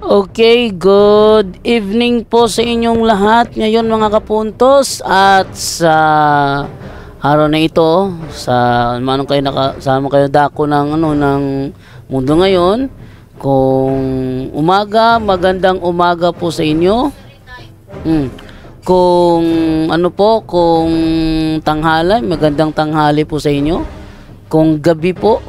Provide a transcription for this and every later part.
Okay, good evening po sa inyong lahat ngayon mga kapuntos, at sa araw na ito, sa manong kayo nakasama kayo dako ng ng mundo ngayon. Kung umaga, magandang umaga po sa inyo. Kung kung tanghala, magandang tanghali po sa inyo. Kung gabi po,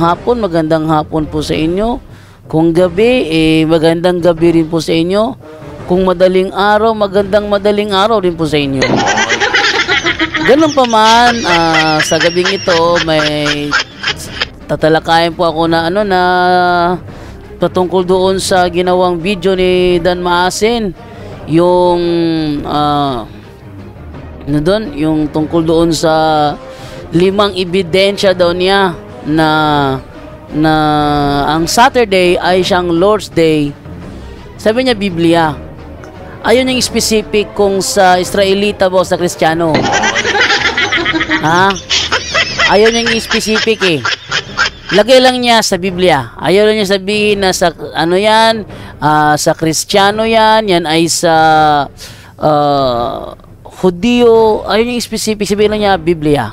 hapon, magandang hapon po sa inyo. Kung gabi, magandang gabi rin po sa inyo. Kung madaling araw, magandang madaling araw rin po sa inyo. Ganun pa man, sa gabing ito, may tatalakayin po ako na patungkol doon sa ginawang video ni Dan Maasin. Yung, yung tungkol doon sa 5 ebidensya daw niya na ang Saturday ay siyang Lord's Day. Sabi niya Biblia. Ayun yung specific kung sa Israelita ba o sa Kristiyano. Ayun yung specific Lagay lang niya sa Biblia. Ayaw lang niya sabihin na sa sa Kristiyano yan ay sa Hudyo. Ayun yung specific, sabihin lang niya Biblia.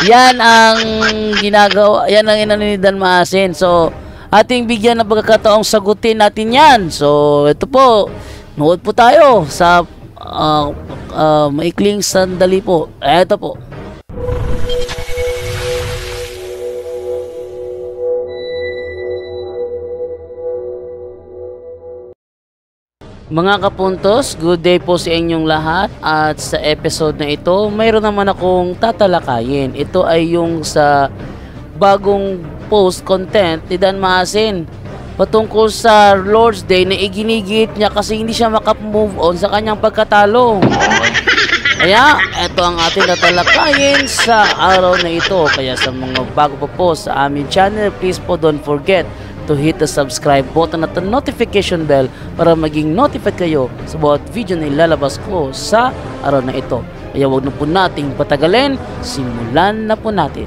Yan ang ginagawa, yan ang inano ni Dan Maasin. So, ating bigyan ng pagkakataong sagutin natin yan. So, ito po, nood po tayo sa maikling sandali po. Ito po. Mga kapuntos, good day po sa inyong lahat. At sa episode na ito, mayroon naman akong tatalakayin. Ito ay yung sa bagong post content ni Dan Maasin patungkol sa Lord's Day na iginigit niya kasi hindi siya makapmove on sa kanyang pagkatalo. Kaya, ito ang ating tatalakayin sa araw na ito. Kaya sa mga bago pa po sa aming channel, please po don't forget to hit the subscribe button at the notification bell para maging notified kayo sa bawat video na ilalabas ko sa araw na ito. Kaya wag na po nating patagalin, simulan na po natin.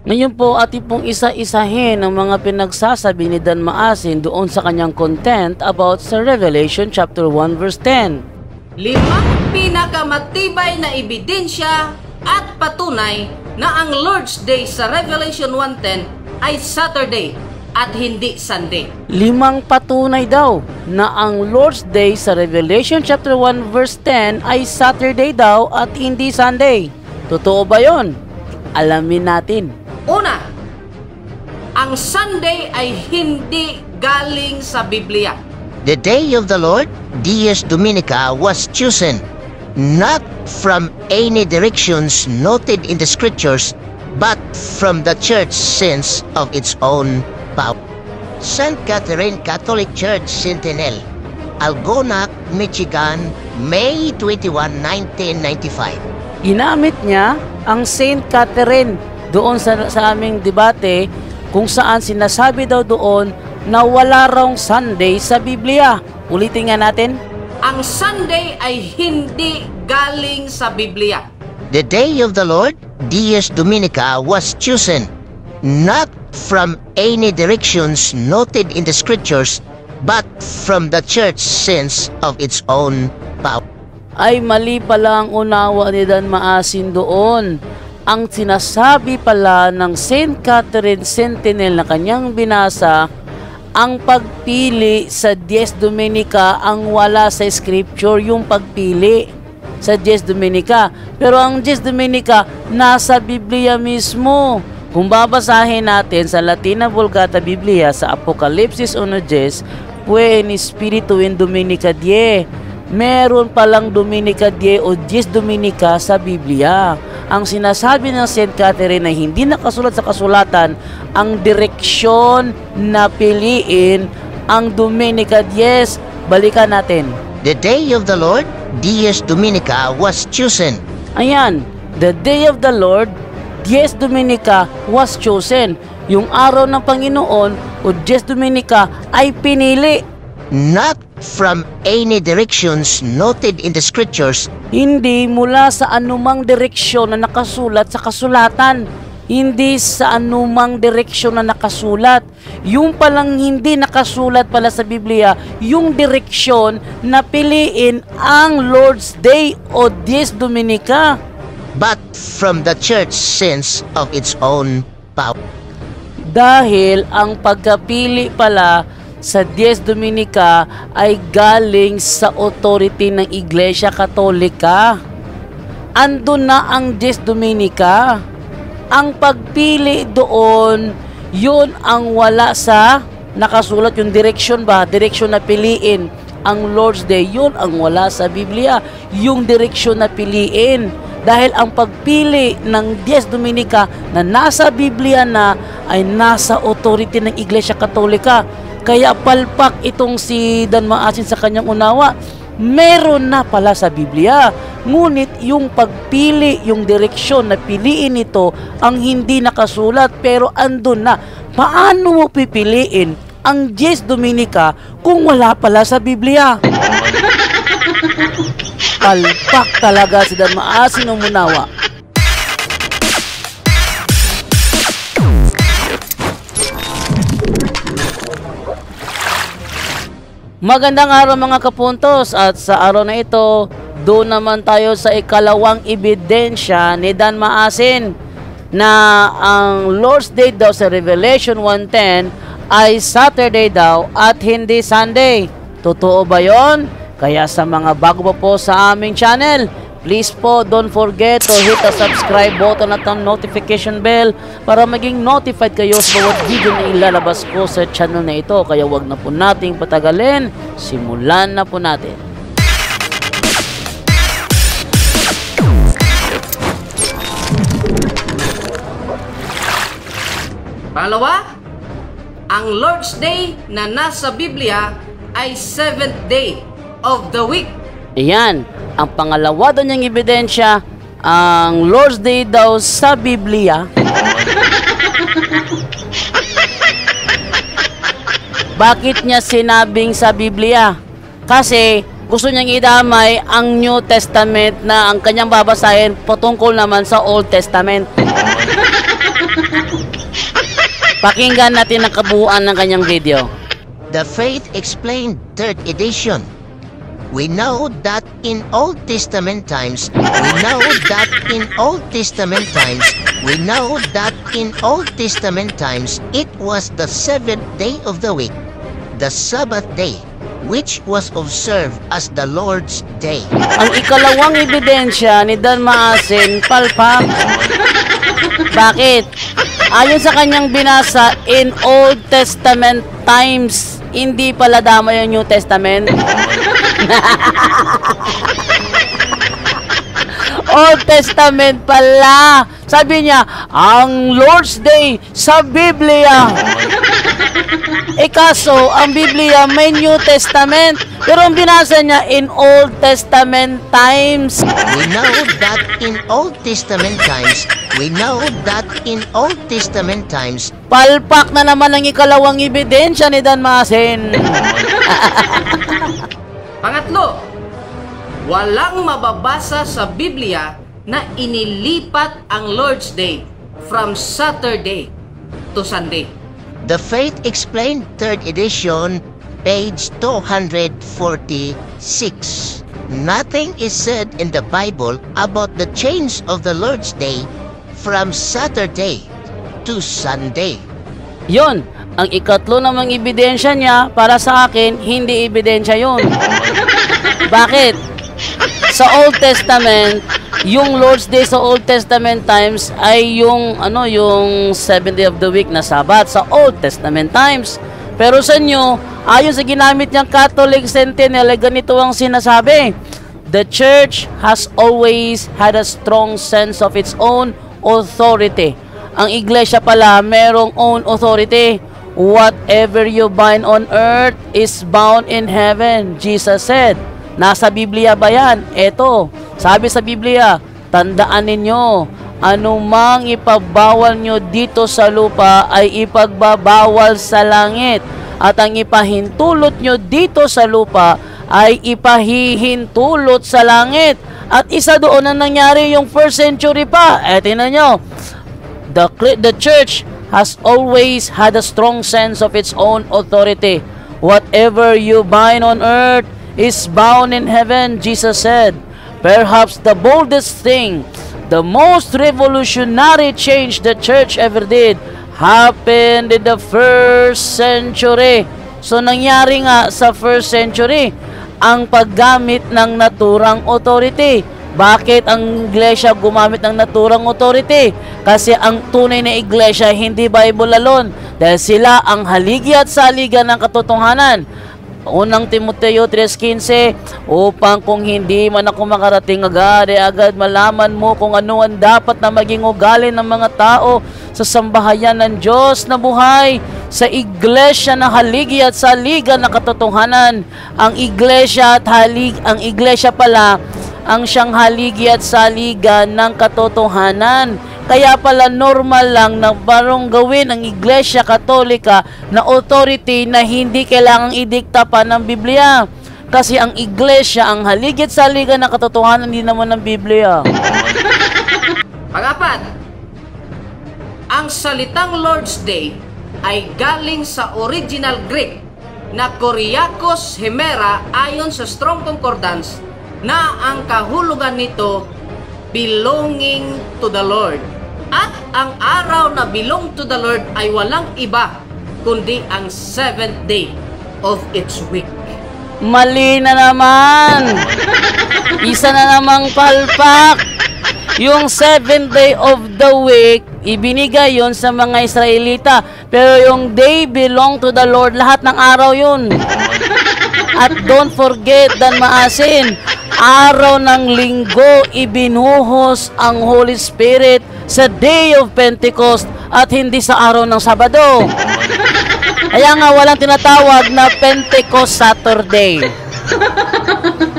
Ngayon po ating pong isa-isahin ang mga pinagsasabi ni Dan Maasin doon sa kanyang content about sa Revelation chapter 1 verse 10. 5 pinakamatibay na ebidensya at patunay na ang Lord's Day sa Revelation 1:10 ay Saturday at hindi Sunday. 5 patunay daw na ang Lord's Day sa Revelation chapter 1 verse 10 ay Saturday daw at hindi Sunday. Totoo ba yon? Alamin natin. Una, ang Sunday ay hindi galing sa Biblia. The day of the Lord, Dies Dominica, was chosen not from any directions noted in the scriptures, but from the church sense of its own power. St. Catherine Catholic Church Sentinel, Algonac, Michigan, May 21, 1995. Ginamit niya ang St. Catherine doon sa aming debate kung saan sinasabi daw doon na wala raw Sunday sa Biblia. Ulitin nga natin. Ang Sunday ay hindi galing sa Biblia. The day of the Lord, Dies Dominica, was chosen not from any directions noted in the scriptures, but from the church sense of its own power. Ay mali pala ang unawa ni Dan Maasin doon. Ang sinasabi pala ng St. Catherine Sentinel na kanyang binasa, ang pagpili sa Dies Dominica ang wala sa scripture, yung pagpili sa Dies Dominica. Pero ang Dies Dominica nasa Biblia mismo. Kung babasahin natin sa Latina Vulgata Biblia sa Apokalipsis 1:10, Pue in Spiritu in Dominica Die. Meron palang Dominica Die o Dies Dominica sa Biblia. Ang sinasabi ng St. Catherine na hindi nakasulat sa kasulatan ang direksyon na piliin ang Dominica Dies. Balikan natin. The day of the Lord, Dies Dominica, was chosen. Ayan, the day of the Lord, Dies Dominica, was chosen. Yung araw ng Panginoon o Dies Dominica ay pinili. Not from any directions noted in the scriptures, Hindi mula sa anumang direksyon na nakasulat sa kasulatan. Hindi sa anumang direksyon na nakasulat. Yung palang hindi nakasulat pala sa Biblia, yung direksyon na piliin ang Lord's Day o Dies Dominica. but from the church sense of its own power. Dahil ang pagkapili pala sa Dies Dominica ay galing sa authority ng Iglesia Katolika. Andun na ang Dies Dominica. Ang pagpili doon, yun ang wala sa nakasulat, yung direksyon ba? Direksyon na piliin. Ang Lord's Day, yun ang wala sa Biblia. Yung direksyon na piliin. Dahil ang pagpili ng Dies Dominica na nasa Biblia na ay nasa authority ng Iglesia Katolika. Kaya palpak itong si Dan Maasin sa kanyang unawa. Meron na pala sa Biblia. Ngunit yung pagpili, yung direksyon na piliin ito ang hindi nakasulat pero andun na. Paano mo pipiliin ang Dies Dominica kung wala pala sa Biblia? Palpak talaga si Dan Maasin ng unawa. Magandang araw mga kapuntos, at sa araw na ito, doon naman tayo sa ikalawang ebidensya ni Dan Maasin na ang Lord's Day daw sa Revelation 1:10 ay Saturday daw at hindi Sunday. Totoo ba yon? Kaya sa mga bago pa po sa aming channel, please po don't forget to hit the subscribe button at ang notification bell para maging notified kayo sa bawat video na ilalabas ko sa channel na ito. Kaya wag na po nating patagalin, simulan na po natin. Pangalawa, ang Lord's Day na nasa Biblia ay 7th day of the week. Ayan, ang pangalawa daw niyang ebidensya, ang Lord's Day daw sa Biblia. Bakit niya sinabing sa Biblia? Kasi gusto niyang idamay ang New Testament na ang kanyang babasahin patungkol naman sa Old Testament. Pakinggan natin ang kabuuan ng kanyang video. The Faith Explained 3rd edition. We know that in Old Testament times, it was the 7th day of the week, the Sabbath day, which was observed as the Lord's Day. Ang ikalawang ebidensya ni Dan Maasin, palpak. Bakit? Ayon sa kanyang binasa, in Old Testament times, hindi pala damay ang New Testament. Old Testament pala. Sabi niya, ang Lord's Day sa Biblia. Kaso, ang Biblia may New Testament. Pero ang binasa niya in Old Testament times. We know that in Old Testament times, Palpak na naman ang ikalawang ebidensya ni Dan Maasin. Pangatlo, walang mababasa sa Biblia na inilipat ang Lord's Day from Saturday to Sunday. The Faith Explained 3rd edition, page 246. Nothing is said in the Bible about the change of the Lord's Day from Saturday to Sunday. Yon, ang ikatlo namang ebidensya niya, para sa akin, hindi ebidensya yon. Bakit? Sa Old Testament, yung Lord's Day sa Old Testament times ay yung yung 7th day of the week na Sabbath sa Old Testament times. Pero sa inyo, ayon sa ginamit niyang Catholic Centennial, ganito ang sinasabi. The church has always had a strong sense of its own authority. Ang iglesia pala merong own authority. Whatever you bind on earth is bound in heaven, Jesus said. Nasa Biblia ba yan? Eto, sabi sa Biblia, tandaan ninyo, anumang ipabawal nyo dito sa lupa ay ipagbabawal sa langit. at ang ipahintulot nyo dito sa lupa ay ipahihintulot sa langit. At isa doon ang nangyari yung 1st century pa. Tingnan nyo, the church has always had a strong sense of its own authority. Whatever you bind on earth is bound in heaven, Jesus said. Perhaps the boldest thing, the most revolutionary change the church ever did happened in the 1st century. So nangyari nga sa 1st century ang paggamit ng naturang authority. Bakit ang iglesia gumamit ng naturang authority? Kasi ang tunay na iglesia hindi Bible alone, dahil sila ang haligi at saligan ng katotohanan. Unang Timoteo 3:15, upang kung hindi man ako makarating agad malaman mo kung ano ang dapat na maging ugali ng mga tao sa sambahayan ng Diyos na buhay, sa iglesia na haligi at saligan ng katotohanan. Ang iglesia pala ang siyang haligi at saligan ng katotohanan. Kaya pala normal lang na parang gawin ang Iglesia Katolika na authority na hindi kailangang idikta pa ng Biblia. Kasi ang Iglesia ang haligi at saligan ng katotohanan, hindi naman ng Biblia. Pang-apat, ang salitang Lord's Day ay galing sa original Greek na Kyriakos Hemera ayon sa Strong Concordance, na ang kahulugan nito belonging to the Lord. At ang araw na belong to the Lord ay walang iba kundi ang 7th day of its week. Mali na naman! Isa na namang palpak! Yung 7th day of the week, ibinigay yon sa mga Israelita. Pero yung day belong to the Lord, lahat ng araw yun. At don't forget, Dan Maasin, araw ng linggo, ibinuhos ang Holy Spirit sa Day of Pentecost at hindi sa araw ng Sabado. Kaya nga walang tinatawag na Pentecost Saturday.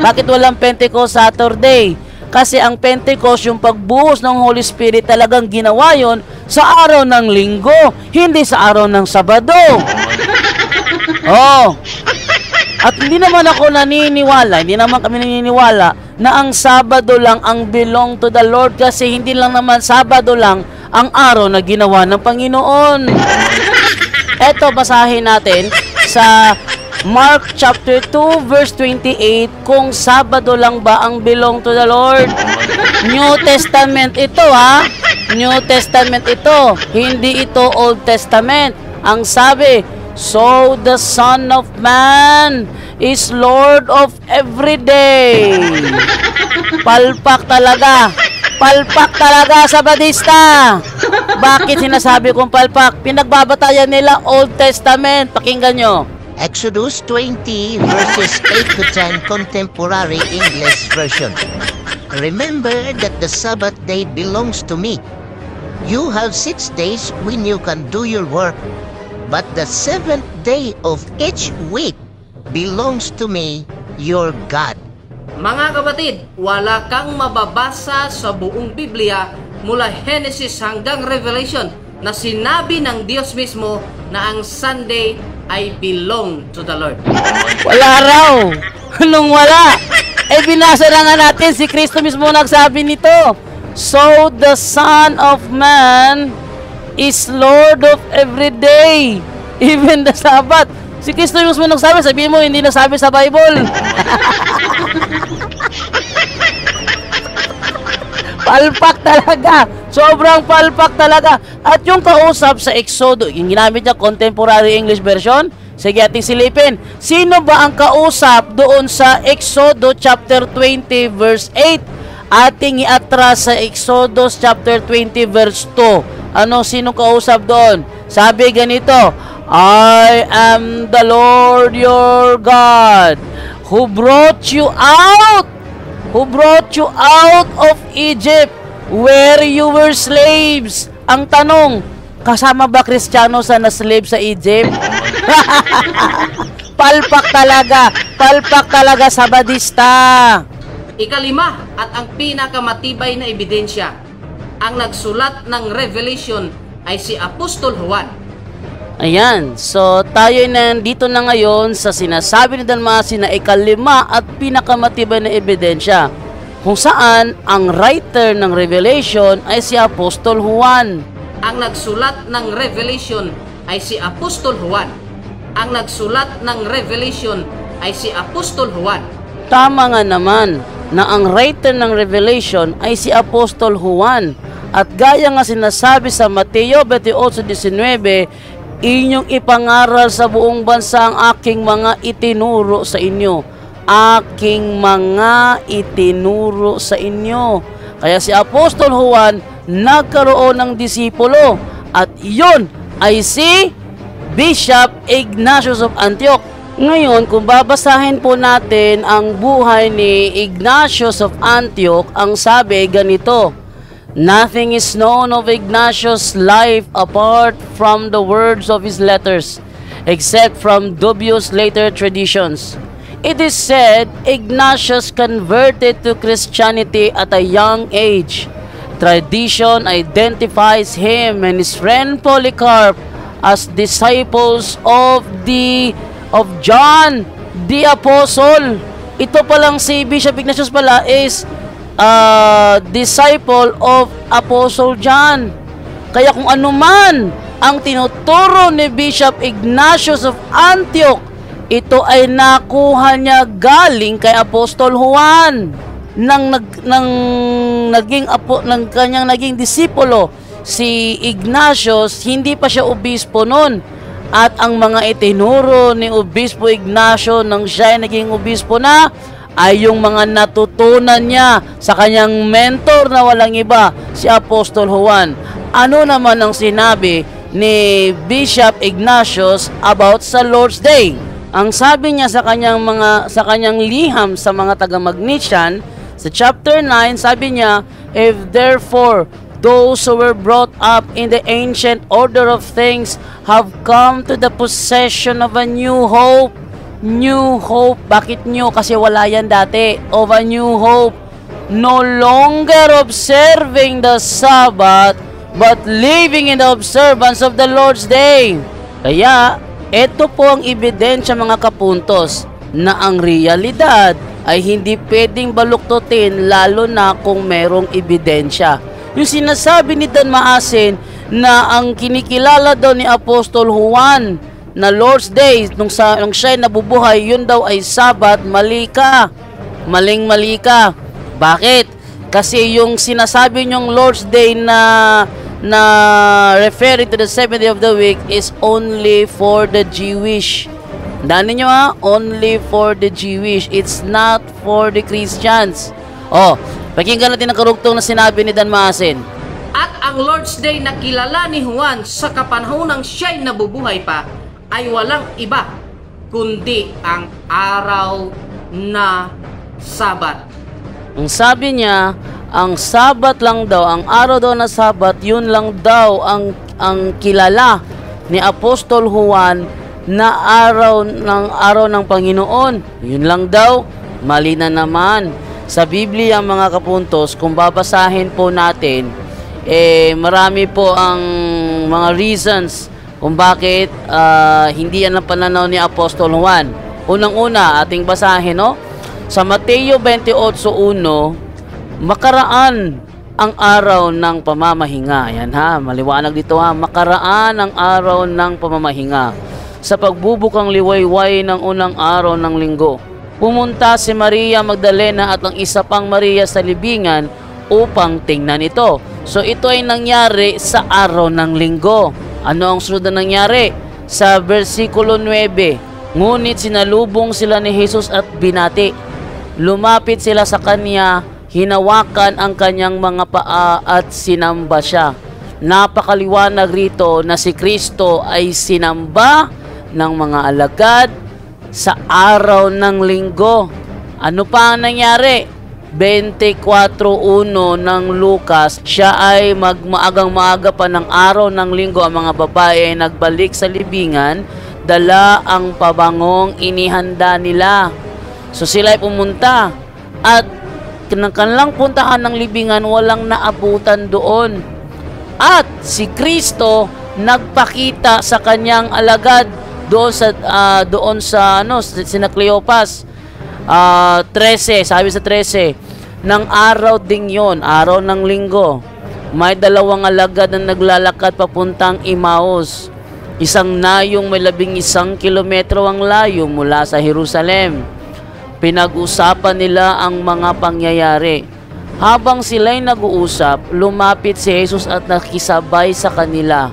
Bakit walang Pentecost Saturday? Kasi ang Pentecost, yung pagbuhos ng Holy Spirit, talagang ginawa yon sa araw ng linggo, hindi sa araw ng Sabado. Oh. At hindi naman ako naniniwala, hindi naman kami naniniwala na ang Sabado lang ang belong to the Lord, kasi hindi lang naman Sabado lang ang araw na ginawa ng Panginoon. Eto, basahin natin sa Mark chapter 2 verse 28 kung Sabado lang ba ang belong to the Lord. New Testament ito, ha? New Testament ito, hindi ito Old Testament. Ang sabi, so the Son of Man is Lord of every day. Palpak talaga. Palpak talaga, Sabadista. Bakit sinasabi kong palpak? Pinagbabatayan nila Old Testament. Pakinggan nyo. Exodus 20 verses 8 to 10 Contemporary English Version. Remember that the Sabbath day belongs to me. You have 6 days when you can do your work, but the 7th day of each week belongs to me, your God. Mga kapatid, wala kang mababasa sa buong Biblia mula Genesis hanggang Revelation na sinabi ng Diyos mismo na ang Sunday ay belong to the Lord. Wala raw. Anong wala? Binasa na nga natin, si Kristo mismo nagsabi nito. So the Son of Man is Lord of every day, even the Sabbath. Si Kristo mismo nagsabi, sabihin mo hindi nasabi sa Bible. Palpak talaga. Sobrang palpak talaga. At yung kausap sa Exodo, yung ginamit niya Contemporary English Version, sige ating silipin. Sino ba ang kausap doon sa Exodo chapter 20 verse 8? Ating iatras sa Exodus chapter 20 verse 2. Ano, sino kausap doon? Sabi ganito, I am the Lord your God who brought you out of Egypt where you were slaves. Ang tanong, kasama ba Kristiyano sa na-slave sa Egypt? Palpak talaga, Sabadista. Ikalima at ang pinakamatibay na ebidensya, ang nagsulat ng Revelation ay si Apostol Juan. Ayan, so tayo nandito na ngayon sa sinasabi ni Dalmasin na ikalima at pinakamatibay na ebidensya, kung saan ang writer ng Revelation ay si Apostol Juan. Ang nagsulat ng Revelation ay si Apostol Juan. Ang nagsulat ng Revelation ay si Apostol Juan. Tama nga naman na ang writer ng Revelation ay si Apostol Juan. At gaya nga sinasabi sa Mateo 28:19, inyong ipangaral sa buong bansa ang aking mga itinuro sa inyo. Aking mga itinuro sa inyo. Kaya si Apostol Juan nagkaroon ng disipulo at iyon ay si Bishop Ignatius of Antioch. Ngayon, kung babasahin po natin ang buhay ni Ignatius of Antioch, ang sabi ganito: nothing is known of Ignatius' life apart from the words of his letters, except from dubious later traditions. It is said Ignatius converted to Christianity at a young age. Tradition identifies him and his friend Polycarp as disciples of John the Apostle. Ito palang si Bishop Ignatius pala is disciple of Apostle John. Kaya kung ano man ang tinuturo ni Bishop Ignatius of Antioch, ito ay nakuha niya galing kay Apostol Juan ng kanyang naging disipulo. Si Ignatius, hindi pa siya obispo noon, at ang mga itinuro ni Obispo Ignacio nang siya ay naging obispo na ay yung mga natutunan niya sa kanyang mentor na walang iba, si Apostol Juan. Ano naman ang sinabi ni Bishop Ignatius about sa Lord's Day? Ang sabi niya sa kanyang liham sa mga taga-Magnesian sa chapter 9, sabi niya, if therefore those who were brought up in the ancient order of things have come to the possession of a new hope. New hope. Bakit new? Kasi wala yan dati. Of a new hope. No longer observing the Sabbath, but living in the observance of the Lord's Day. Kaya, ito po ang ebidensya mga kapuntos na ang realidad ay hindi pwedeng baluktutin lalo na kung merong ebidensya. Yung sinasabi ni Dalmasin na ang kinikilala daw ni Apostol Juan na Lord's Day, nung siya nabubuhay, yun daw ay Sabat, mali ka. Maling-mali ka. Bakit? Kasi yung sinasabi nyong Lord's Day na referring to the 7th day of the week is only for the Jewish. Tandaan niyo ha? Only for the Jewish. It's not for the Christians. Oh, pakinggan natin ang karugtong na sinabi ni Dalmasin. At ang Lord's Day na kilala ni Juan sa kapanahonang siya'y nabubuhay pa ay walang iba kundi ang araw na Sabat. Ang sabi niya, ang Sabat lang daw, ang araw daw na Sabat, yun lang daw ang kilala ni Apostol Juan na araw ng Panginoon. Yun lang daw. Mali na naman. Sa Biblia mga kapuntos, kung babasahin po natin, marami po ang mga reasons kung bakit hindi yan ang pananaw ni Apostol Juan. Unang-una, ating basahin, no? Sa Mateo 28:1, makaraan ang araw ng pamamahinga. Yan ha, maliwanag dito ha. Makaraan ang araw ng pamamahinga. Sa pagbubukang liwayway ng unang araw ng linggo, pumunta si Maria Magdalena at ang isa pang Maria sa libingan upang tingnan ito. So ito ay nangyari sa araw ng linggo. Ano ang sunod na nangyari? Sa versikulo 9, ngunit sinalubong sila ni Jesus at binati. Lumapit sila sa kanya, hinawakan ang kanyang mga paa at sinamba siya. Napakaliwanag rito na si Kristo ay sinamba ng mga alagad sa araw ng linggo. Ano pa ang nangyari? 24:1 ng Lucas, siya ay maagang-maaga pa ng araw ng linggo, ang mga babae ay nagbalik sa libingan, dala ang pabangong inihanda nila. So sila ay pumunta at kanilang puntahan ng libingan, walang naabutan doon. At si Kristo nagpakita sa kanyang alagad doon sa sina Cleopas. 13, sabi sa 13, ng araw ding yon, araw ng linggo, may dalawang alagad na naglalakad papuntang Emmaus. Isang nayong may 11 kilometro ang layo mula sa Jerusalem. Pinag-usapan nila ang mga pangyayari. Habang sila'y nag-uusap, lumapit si Jesus at nakisabay sa kanila.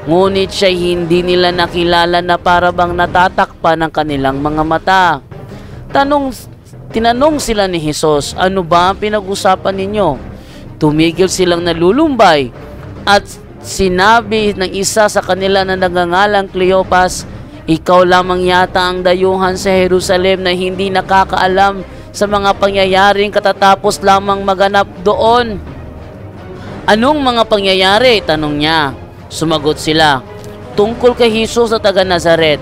Ngunit siya'y hindi nila nakilala na para bang natatakpan ng kanilang mga mata. Tinanong sila ni Jesus, ano ba ang pinag-usapan ninyo? Tumigil silang nalulumbay at sinabi ng isa sa kanila na nagngangalang Cleopas, ikaw lamang yata ang dayuhan sa Jerusalem na hindi nakakaalam sa mga pangyayaring katatapos lamang maganap doon. Anong mga pangyayari? Tanong niya. Sumagot sila, tungkol kay Jesus na taga Nazaret,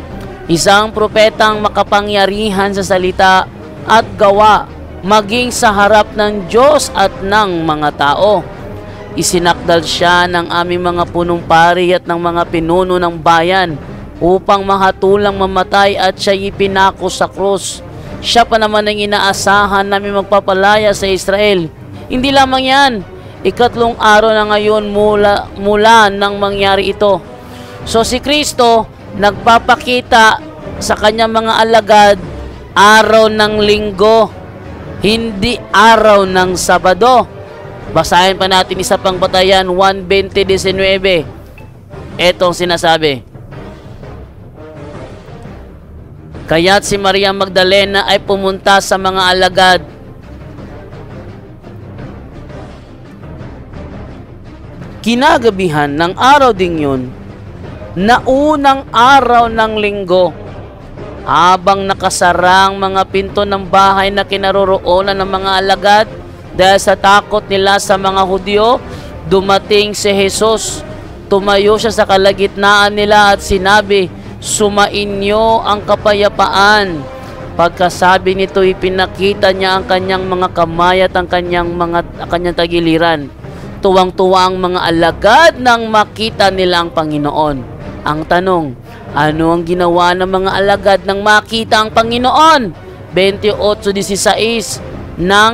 isang propetang makapangyarihan sa salita at gawa, maging sa harap ng Diyos at ng mga tao. Isinakdal siya ng aming mga punong pari at ng mga pinuno ng bayan upang mahatulang mamatay at siya ipinako sa krus. Siya pa naman ang inaasahan namin magpapalaya sa Israel. Hindi lamang yan, 3 araw na ngayon mula nang mangyari ito. So si Kristo nagpapakita sa kanyang mga alagad araw ng linggo, hindi araw ng Sabado. Basahin pa natin isa pang batayan, 1:20-19. Etong sinasabi. Kaya't si Maria Magdalena ay pumunta sa mga alagad. Kinagabihan ng araw ding yun, na unang araw ng linggo, habang nakasarang mga pinto ng bahay na kinaroroonan ng mga alagad dahil sa takot nila sa mga Hudyo, dumating si Jesus. Tumayo siya sa kalagitnaan nila at sinabi, sumainyo ang kapayapaan. Pagkasabi nito, ipinakita niya ang kanyang mga kamay at ang kanyang tagiliran. Tuwang-tuwa ang mga alagad nang makita nila ang Panginoon. Ang tanong, ano ang ginawa ng mga alagad nang makita ang Panginoon? 28:16 ng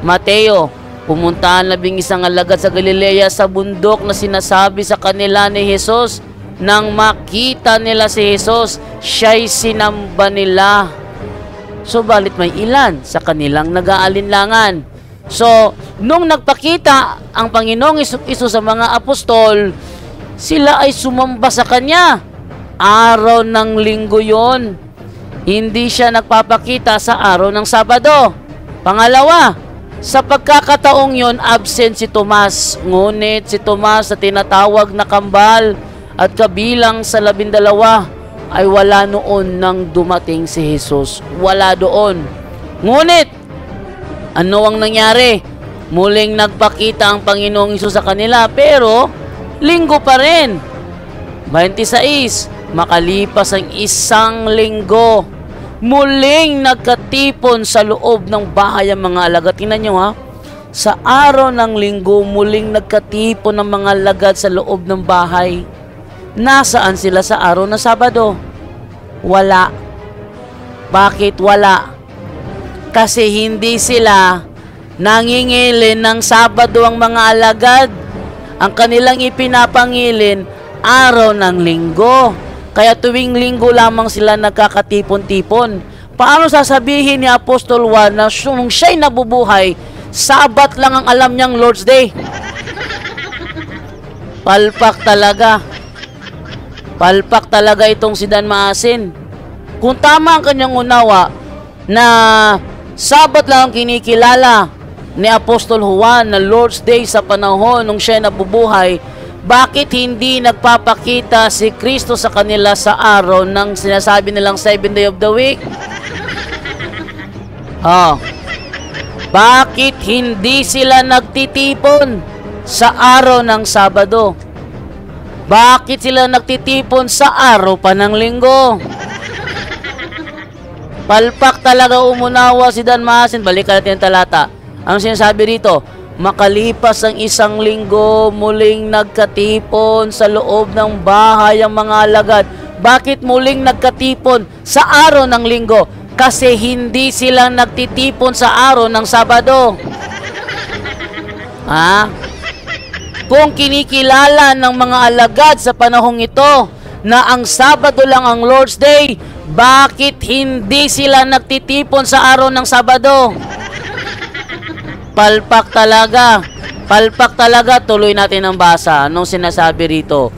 Mateo. Pumunta ang 11 alagad sa Galilea sa bundok na sinasabi sa kanila ni Jesus. Nang makita nila si Jesus, siya'y sinamba nila. Subalit may ilan sa kanilang nag-aalinlangan. So, nung nagpakita ang Panginoong Isus sa mga apostol, sila ay sumamba sa Kanya. Araw ng linggo yon. Hindi siya nagpapakita sa araw ng Sabado. Pangalawa, sa pagkakataong yon, absent si Tomas. Ngunit si Tomas na tinatawag na kambal at kabilang sa 12 ay wala noon nang dumating si Jesus. Wala doon. Ngunit, ano ang nangyari? Muling nagpakita ang Panginoong Isus sa kanila, pero linggo pa rin. 26, makalipas ang 1 linggo, muling nagkatipon sa loob ng bahay ang mga alagad. Tingnan nyo ha, sa araw ng linggo, muling nagkatipon ng mga alagad sa loob ng bahay. Nasaan sila sa araw ng Sabado? Wala. Bakit wala? Kasi hindi sila nangingilin ng Sabado ang mga alagad. Ang kanilang ipinapangilin, araw ng linggo. Kaya tuwing linggo lamang sila nagkakatipon-tipon. Paano sasabihin ni Apostol Juan na nung siya'y nabubuhay, Sabat lang ang alam niyang Lord's Day? Palpak talaga. Palpak talaga itong si Dan Maasin. Kung tama ang kanyang unawa na Sabat lang ang kinikilala ni Apostol Juan na Lord's Day sa panahon nung siya nabubuhay, bakit hindi nagpapakita si Kristo sa kanila sa araw ng sinasabi nilang 7th day of the week? Bakit hindi sila nagtitipon sa araw ng Sabado? Bakit sila nagtitipon sa araw pa ng linggo? Palpak talaga umunawa si Dan Maasin. Balikan natin ang talata. Ang sinasabi rito, Makalipas ang 1 linggo, muling nagkatipon sa loob ng bahay ang mga alagad. Bakit muling nagkatipon sa araw ng linggo? Kasi hindi sila nagtitipon sa araw ng Sabado. Kung kinikilala ng mga alagad sa panahong ito na ang Sabado lang ang Lord's Day, bakit hindi sila nagtitipon sa araw ng Sabado? Palpak talaga. Palpak talaga. Tuloy natin ang basa. Anong sinasabi rito?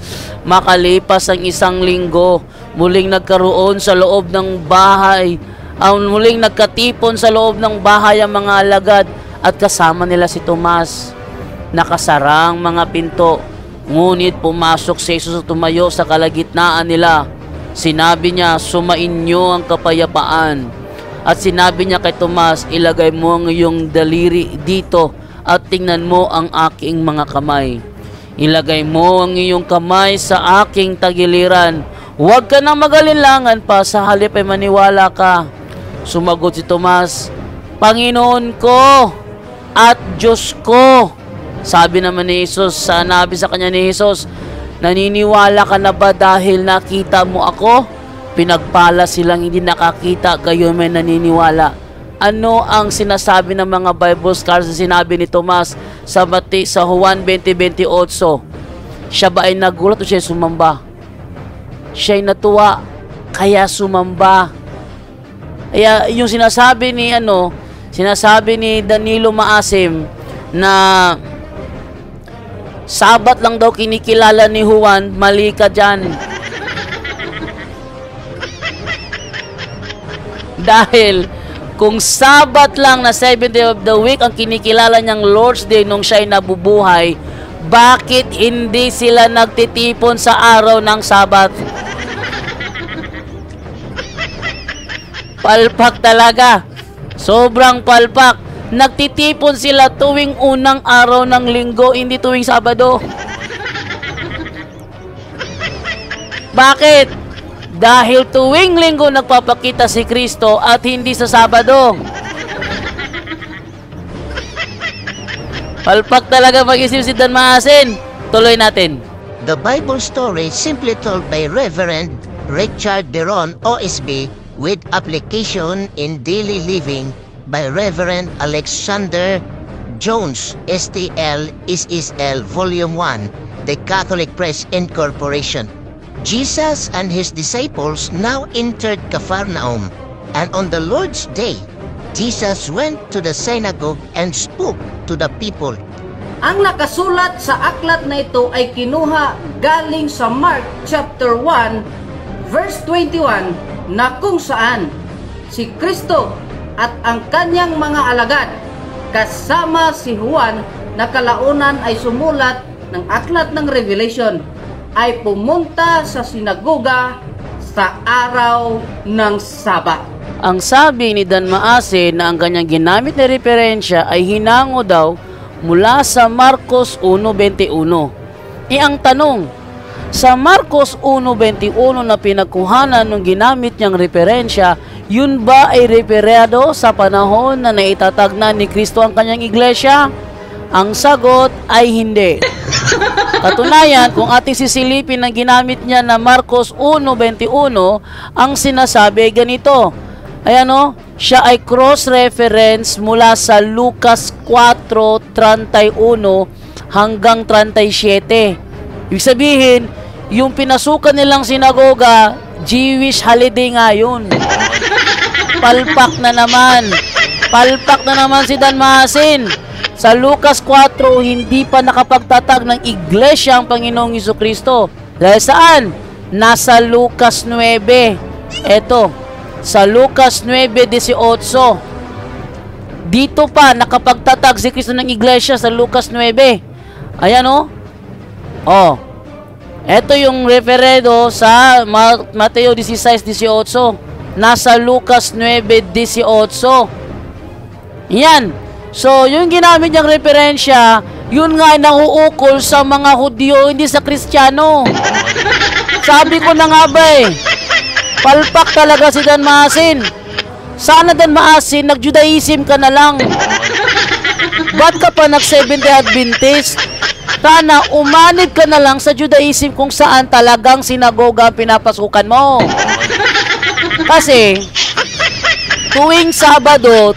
Makalipas ang 1 linggo, muling nagkaroon sa loob ng bahay, muling nagkatipon sa loob ng bahay ang mga alagad at kasama nila si Tomas. Nakasarang mga pinto, ngunit pumasok si Jesus at tumayo sa kalagitnaan nila. Sinabi niya, sumainyo ang kapayapaan. At sinabi niya kay Tomas, ilagay mo ang iyong daliri dito at tingnan mo ang aking mga kamay. Ilagay mo ang iyong kamay sa aking tagiliran. Huwag ka nang magalinlangan pa, sa halip ay maniwala ka. Sumagot si Tomas, Panginoon ko at Diyos ko. Sabi naman ni Jesus, sanabi sa kanya ni Jesus, naniniwala ka na ba dahil nakita mo ako? Pinagpala silang hindi nakakita, gayon may naniniwala. Ano ang sinasabi ng mga Bible scholars na sinabi ni Tomas sa Juan 20:28? Siya ba ay nagulat o siya ay sumamba? Siya ay natuwa, kaya sumamba. Kaya yung sinasabi ni Danilo Maasim na Sabat lang daw kinikilala ni Juan, mali ka dyan. Dahil kung Sabat lang na 7th day of the week ang kinikilala niyang Lord's Day nung siya ay nabubuhay, bakit hindi sila nagtitipon sa araw ng Sabat? Palpak talaga. Sobrang palpak. Nagtitipon sila tuwing unang araw ng linggo, hindi tuwing Sabado. Bakit? Dahil tuwing linggo nagpapakita si Kristo at hindi sa Sabado. Palpak talaga mag-isip si Dan Maasin. Tuloy natin. The Bible story simply told by Reverend Richard Deron OSB with application in daily living by Reverend Alexander Jones STL SSL Volume 1, The Catholic Press Incorporation. Jesus and his disciples now entered Capharnaum, and on the Lord's Day, Jesus went to the synagogue and spoke to the people. Ang nakasulat sa aklat na ito ay kinuha galing sa Mark chapter 1 verse 21 na kung saan si Kristo at ang kanyang mga alagad kasama si Juan na kalaunan ay sumulat ng aklat ng Revelation ay pumunta sa sinagoga sa araw ng Sabat. Ang sabi ni Dan Maasin na ang kanyang ginamit na referensya ay hinango daw mula sa Marcos 1:21. Ang tanong, sa Marcos 1:21 na pinagkuhanan ng ginamit niyang referensya, yun ba ay referado sa panahon na naitatag na ni Kristo ang kanyang iglesia? Ang sagot ay hindi. Katunayan, kung ating sisilipin ang ginamit niya na Marcos 1:21, ang sinasabi ganito. Ayan o, siya ay cross-reference mula sa Lucas 4:31 hanggang 37. Ibig sabihin, yung pinasukan nilang sinagoga, Jewish holiday nga yun. Palpak na naman. Palpak na naman si Dan Maasin. Sa Lucas 4, hindi pa nakapagtatag ng iglesia ang Panginoong Jesucristo. Dahil saan? Nasa Lucas 9. Eto, sa Lucas 9:18. Dito pa nakapagtatag si Kristo ng iglesia sa Lucas 9. Ayan o. Oh. Eto yung referedo sa Mateo 16:18. Nasa Lucas 9:18. Yan. So, yung ginamit niyang referensya, yun nga ay nanguukol sa mga Hudyo, hindi sa Kristiyano. Sabi ko na nga ba eh, palpak talaga si Dan Maasin. Sana Dan Maasin, nag-Judaism ka na lang. Ba't ka pa nag-Seventh-day Adventist? Sana umanid ka na lang sa Judaism kung saan talagang sinagoga ang pinapasukan mo. Kasi, tuwing Sabado,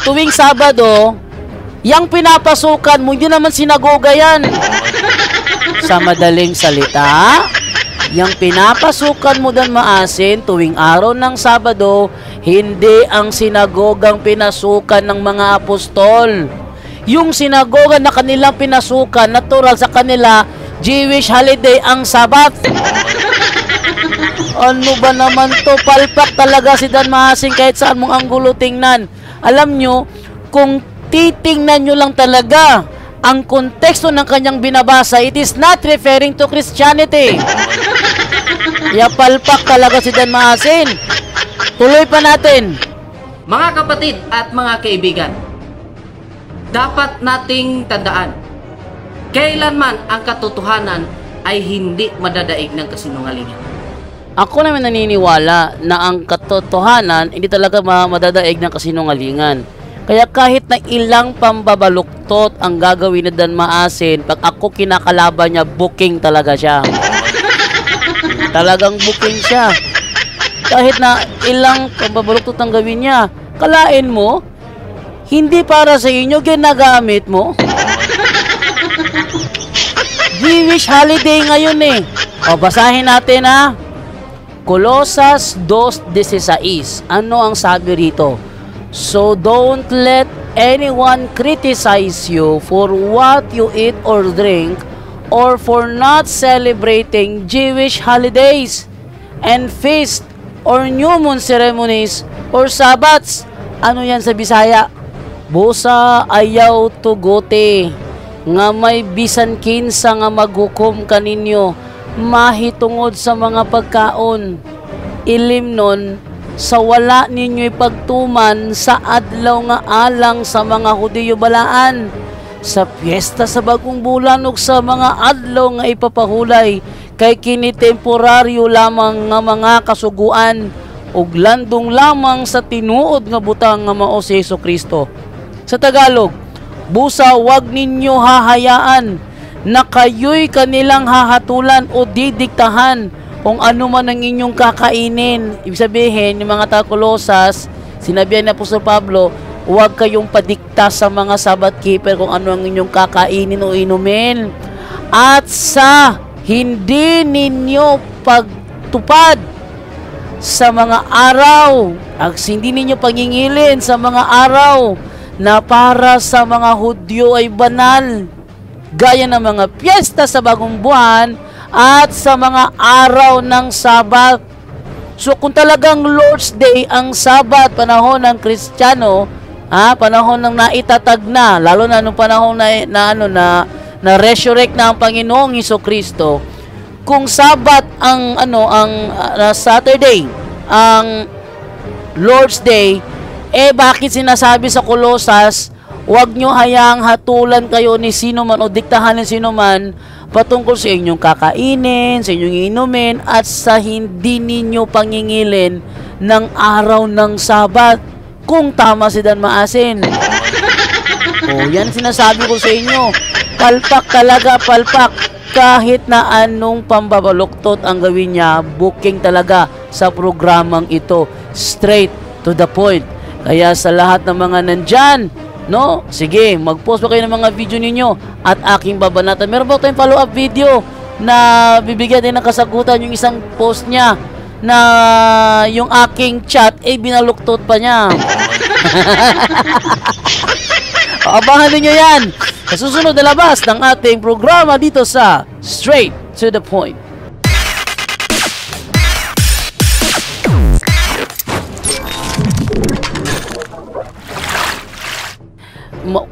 yang pinapasukan mo, hindi naman sinagoga yan. Sa madaling salita, yang pinapasukan mo dan maasin tuwing araw ng Sabado, hindi ang sinagogang pinasukan ng mga apostol. Yung sinagoga na kanilang pinasukan, natural sa kanila, Jewish holiday ang Sabat. Ano ba naman to? Palpak talaga si Dan Mahasing kahit saan mong anggulo tingnan. Alam nyo, kung titingnan nyo lang talaga ang konteksto ng kanyang binabasa, it is not referring to Christianity. Ya palpak talaga si Dan Mahasing. Tuloy pa natin. Mga kapatid at mga kaibigan, dapat nating tandaan, kailanman ang katotohanan ay hindi madadaig ng kasinungalingan. Ako naman naniniwala na ang katotohanan hindi talaga madadaig ng kasinungalingan. Kaya kahit na ilang pambabaluktot ang gagawin ni Dan Maasin, pag ako kinakalaban niya, booking talaga siya. Talagang booking siya. Kahit na ilang pambabaluktot ang gawin niya, kalain mo, hindi para sa inyo, ginagamit mo. Jewish holiday ngayon eh. O, basahin natin ha. Colosas 2:16. Ano ang sabi rito? So don't let anyone criticize you for what you eat or drink, or for not celebrating Jewish holidays and feast or new moon ceremonies or Sabbats. Ano yan sa Bisaya? Busa ayaw tugote nga may bisan kinsa nga maghukom kaninyo mahitungod sa mga pagkaon. Ilim nun sa wala ninyo'y pagtuman sa adlaw nga alang sa mga Hudiyo balaan, sa piyesta sa bagong bulan ug sa mga adlaw nga ipapahulay, kay kini temporaryo lamang nga mga kasuguan ug landong lamang sa tinuod nga butang nga mao si Jesucristo. Sa Tagalog, busa wag ninyo hahayaan na kayo'y kanilang hahatulan o didiktahan kung ano man ang inyong kakainin. Ibig sabihin, yung mga taga-Colosas, sinabihan ni Apostol Pablo, huwag kayong padikta sa mga Sabbath keeper kung ano ang inyong kakainin o inumin. At sa hindi ninyo pagtupad sa mga araw, at hindi ninyo pangingilin sa mga araw na para sa mga Hudyo ay banal, gaya ng mga piyesta sa bagong buwan at sa mga araw ng Sabat. So kung talagang Lord's Day ang Sabat, panahon ng Kristiyano, panahon ng naitatag na, lalo na nung panahon na resurrect na ang Panginoong Hesukristo, kung Sabat ang Saturday, ang Lord's Day, bakit sinasabi sa Colosas, huwag nyo hayaang hatulan kayo ni sino man o diktahan ni sino man patungkol sa inyong kakainin, sa inyong inumin, at sa hindi ninyo pangingilin ng araw ng Sabat. Kung tama si Dan Maasin. Yan sinasabi ko sa inyo. Palpak talaga, palpak. Kahit na anong pambabaluktot ang gawin niya, booking talaga sa programang ito. Straight to the point. Kaya sa lahat ng mga nandyan, no? Sige, mag-post pa kayo ng mga video ninyo at aking babanatan. Meron ba tayong follow-up video na bibigyan din ng kasagutan yung isang post niya na yung aking chat, binaluktot pa niya. Abangan niyo yan sa susunod na labas ng ating programa dito sa Straight to the Point.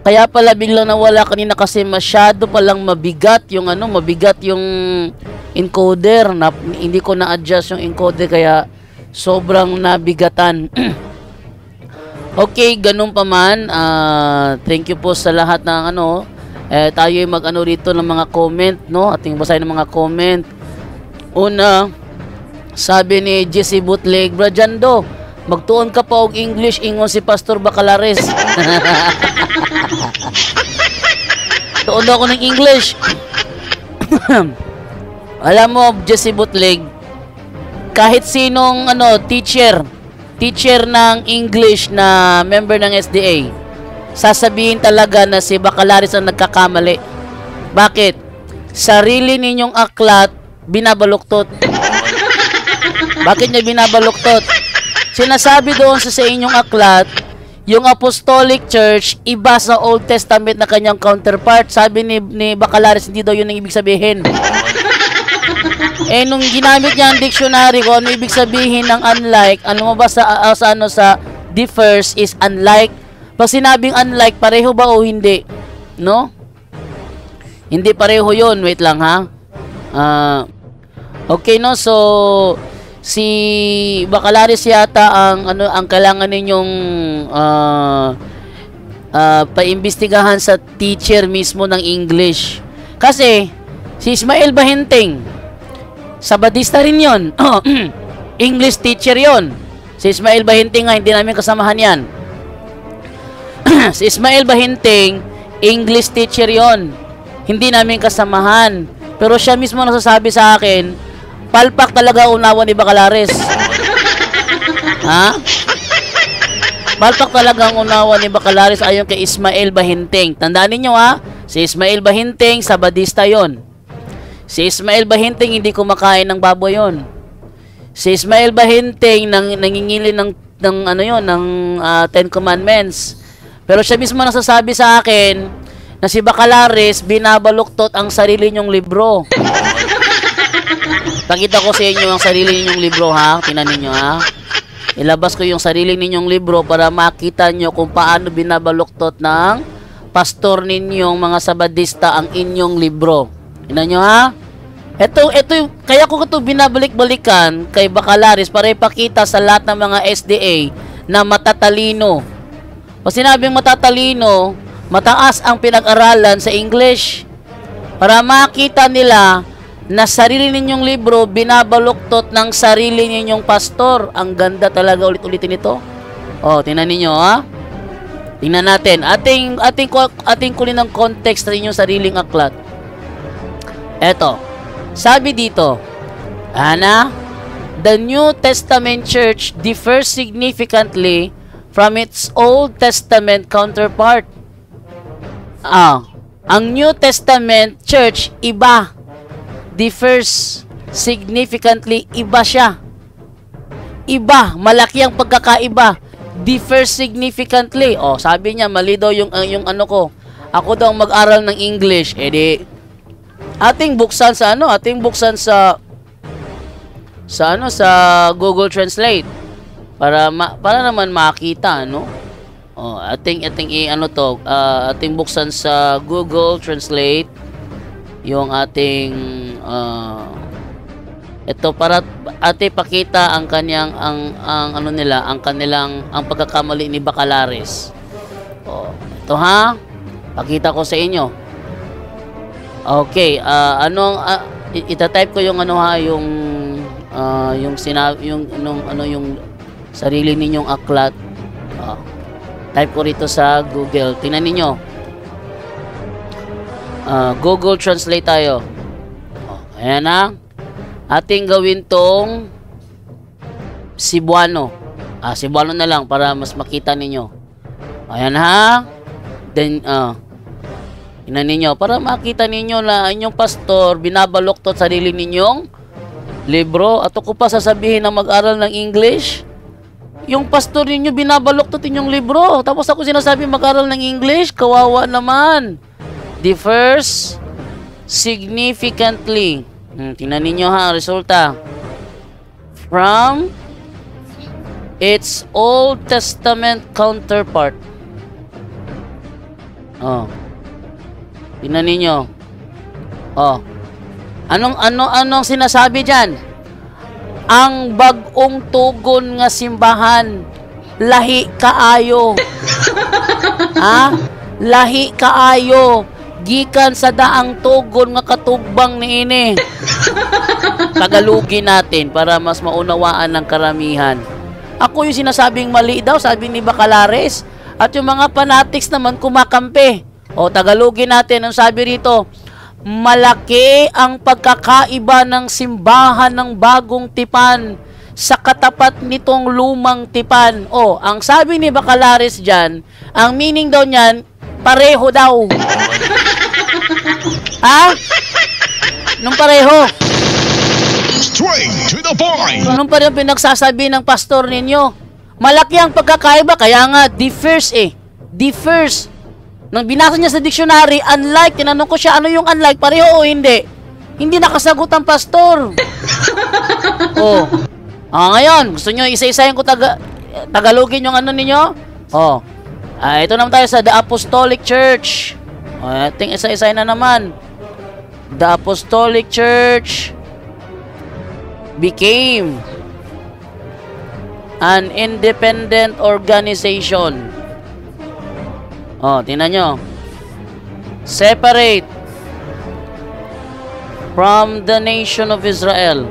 Kaya pala biglang nawala kanina kasi masyado palang mabigat yung encoder, na hindi ko na-adjust yung encoder kaya sobrang nabigatan. Okay, ganun pa man. Thank you po sa lahat ng tayo ay mag-ano rito ng mga comment, no? Ating basahin ng mga comment. Una, sabi ni Jesse Bootleg, Brajando, Magtuon ka pa og English ingon si Pastor Bacalares. Tuon ako ng English. Alam mo, Jesse Butlig, kahit sinong teacher ng English na member ng SDA, sasabihin talaga na si Bacalares ang nagkakamali. Bakit? Sarili ninyong aklat binabaluktot. Bakit niya binabaluktot? Sinasabi doon sa inyong aklat, yung Apostolic Church, iba sa Old Testament na kanyang counterpart. Sabi ni Bacalares, hindi daw yun ang ibig sabihin. Nung ginamit niya ang dictionary ko, ano ibig sabihin ng unlike, ano mo ba sa differs is unlike. Pag sinabing unlike, pareho ba o hindi? No? Hindi pareho yun. Wait lang ha. Okay, no? So, si Bacalares yata ang kailangan ninyong paimbestigahan sa teacher mismo ng English. Kasi si Ismael Bahinteng, Sabadista rin 'yon. English teacher 'yon. Si Ismael Bahinteng nga hindi namin kasamahan 'yan. Si Ismael Bahinteng, English teacher 'yon. Hindi namin kasamahan. Pero siya mismo nagsasabi sa akin, palpak talaga unawa ni Bacalares. Ha? Palpak talaga ang unawa ni Bacalares ayon kay Ismael Bahinteng. Tandaan niyo ha, si Ismael Bahinteng, Sabadista yon. Si Ismael Bahinteng hindi kumakain ng baboy yon. Si Ismael Bahinteng nangingili ng Ten Commandments. Pero siya mismo nasasabi sa akin na si Bacalares binabaluktot ang sarili niyong libro. Pakita ko sa inyo ang sarili ninyong libro ha. Tingnan niyo ha. Ilabas ko yung sarili ninyong libro para makita niyo kung paano binabaluktot ng pastor ninyong mga Sabadista ang inyong libro. Tingnan niyo ha. Ito kaya ko ito binabalik-balikan kay Bacalares para ipakita sa lahat ng mga SDA na matatalino. Pag sinabing matatalino, mataas ang pinag-aralan sa English. Para makita nila na sarili ninyong libro binabaluktot ng sarili ninyong pastor. Ang ganda talaga ulit-ulitin ito. Oh, tingnan niyo ha. Tingnan natin. Ating kunin ng context sa inyong sariling aklat. Eto. Sabi dito, the New Testament Church differs significantly from its Old Testament counterpart. Ang New Testament Church iba. Differs significantly, iba siya. Iba, malaki ang pagkakaiba. Differs significantly. Oh, sabi niya mali daw yung ano ko. Ako daw mag-aral ng English. Ating buksan sa Google Translate para naman makita, no? Oh, ating buksan sa Google Translate yung ating ito para pakita ang kanyang ang pagkakamali ni Bacalares. Oh, ito ha. Pakita ko sa inyo. Okay, ita-type ko yung yung sarili ninyong aklat. Type ko rito sa Google. Tingnan niyo. Google Translate tayo. Ayan na. Ating gawin tong Cebuano. Cebuano na lang para mas makita ninyo. Ayan ha. Then, tingnan ninyo. Para makita ninyo na inyong pastor binabaluktot sarili ninyong libro. At ako pa sasabihin na mag-aral ng English. Yung pastor ninyo binabaluktot inyong libro. Tapos ako sinasabi mag-aral ng English. Kawawa naman. Differs significantly. Tingnan ninyo ha, resulta. From its Old Testament counterpart. Tingnan ninyo. Anong sinasabi dyan? Ang bagong tugon nga simbahan, lahi kaayo. Lahi kaayo. Gikan sa daang tugon nga katugbang niini. Tagalogin natin para mas maunawaan ng karamihan. Ako yung sinasabing mali daw, sabi ni Bacalares. At yung mga fanatics naman kumakampi. O, Tagalogin natin, ang sabi rito, malaki ang pagkakaiba ng simbahan ng bagong tipan sa katapat nitong lumang tipan. O, ang sabi ni Bacalares dyan, ang meaning daw niyan, pareho daw. Ha? Nung pareho. Straight to the point. Anong pa rin pinagsasabi ng pastor ninyo? Malaki ang pagkakaiba, kaya nga, differs eh. Differs. Nang binasa niya sa dictionary, unlike, tinanong ko siya, ano yung unlike, pareho o hindi? Hindi nakasagot ang pastor. Oh. Ngayon, gusto nyo isa-isahin ko Tagalogin yung ano ninyo? Oh. Ito naman tayo sa The Apostolic Church. Ating isa-isahin na naman. The Apostolic Church became an independent organization. Tingnan nyo. Separate from the nation of Israel.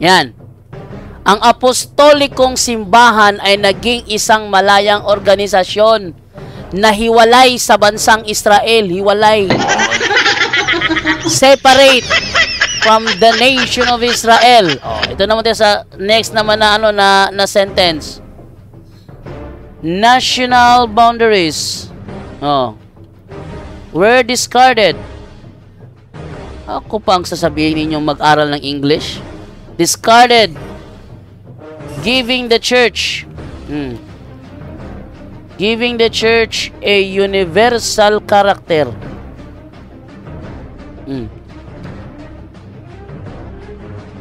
Yan. Ang apostolikong simbahan ay naging isang malayang organisasyon na hiwalay sa bansang Israel. Hiwalay. Separate from the nation of Israel. Ito naman tayo sa next naman na na sentence. National boundaries were discarded. Ako pa ang sasabihin ninyong mag-aral ng English. Discarded. Giving the church a universal character.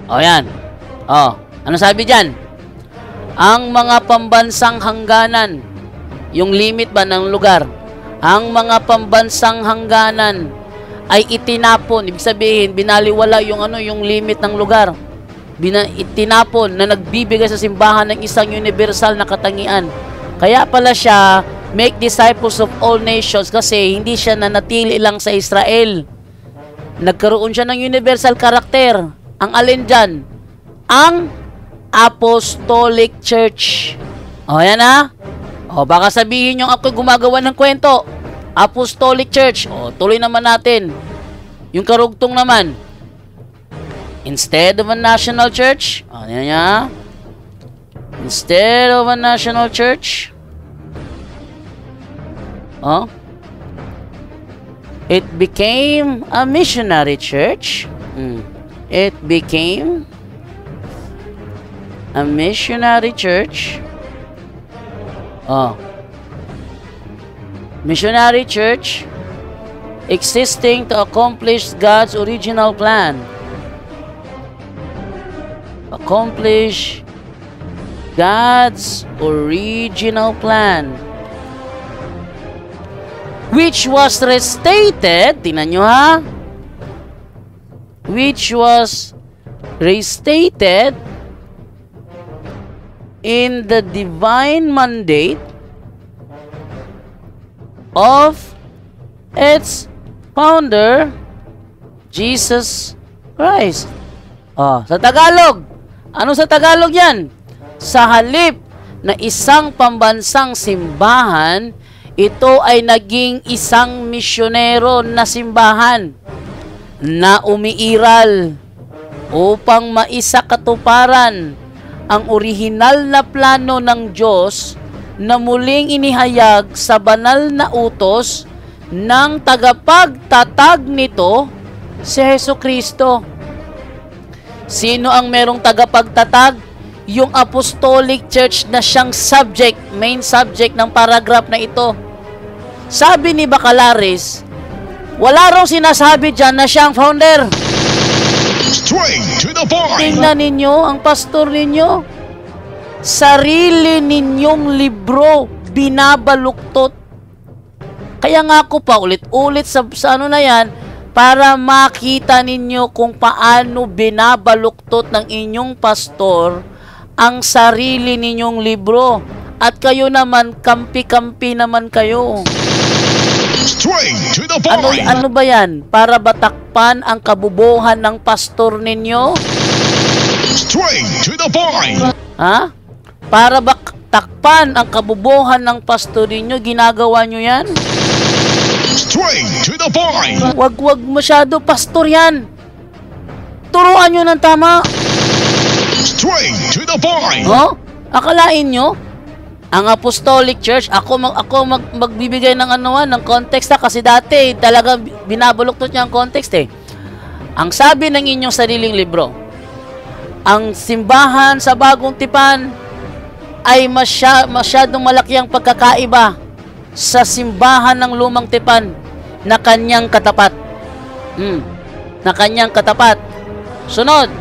Yan. Ano sabi dyan? Ang mga pambansang hangganan, yung limit ba ng lugar, ang mga pambansang hangganan ay itinapon. Ibig sabihin, binaliwala yung yung limit ng lugar. Itinapon na nagbibigay sa simbahan ng isang universal na katangian. Kaya pala siya, make disciples of all nations, kasi hindi siya nanatili lang sa Israel. Nagkaroon siya ng universal character. Ang alin dyan? Ang Apostolic Church. Yan ha? Baka sabihin yung ako gumagawa ng kwento. Apostolic Church. Tuloy naman natin. Yung karugtong naman. Instead of a national church. Yan ha? Instead of a national church. It became a missionary church. It became a missionary church. Missionary church existing to accomplish God's original plan. Accomplish God's original plan, which was restated, tingnan nyo ha, which was restated in the divine mandate of its founder, Jesus Christ. Sa Tagalog, ano sa Tagalog yan? Sa halip na isang pambansang simbahan, ito ay naging isang misyonero na simbahan na umiiral upang maisakatuparan ang orihinal na plano ng Diyos na muling inihayag sa banal na utos ng tagapagtatag nito, si Hesukristo. Sino ang merong tagapagtatag? Yung Apostolic Church na siyang subject, main subject ng paragraph na ito. Sabi ni Bacalares, wala raw sinasabi dyan na siyang founder. Straight to the point. Tingnan ninyo ang pastor ninyo. Sarili ninyong libro binabaluktot. Kaya nga ako pa ulit-ulit sa ano na yan, para makita ninyo kung paano binabaluktot ng inyong pastor ang sarili ninyong libro. At kayo naman, kampi-kampi naman kayo. Straight to the point. Ano ba yan? Para batakpan ang kabubuhan ng pastor ninyo? Straight to the point. Ha? Para ba takpan ang kabubuhan ng pastor ninyo, ginagawa nyo yan? Straight to the point. Wag masyado, pastor yan. Turuan nyo ng tama. Straight to the point. Oh? Akalain nyo? Ang Apostolic Church, ako magbibigay ng ng context kasi dati talagang binabuloktot niya ang context eh. Ang sabi ng inyong sariling libro, ang simbahan sa Bagong Tipan ay masyadong malaki ang pagkakaiba sa simbahan ng Lumang Tipan na kanyang katapat. Na kanyang katapat. Sunod,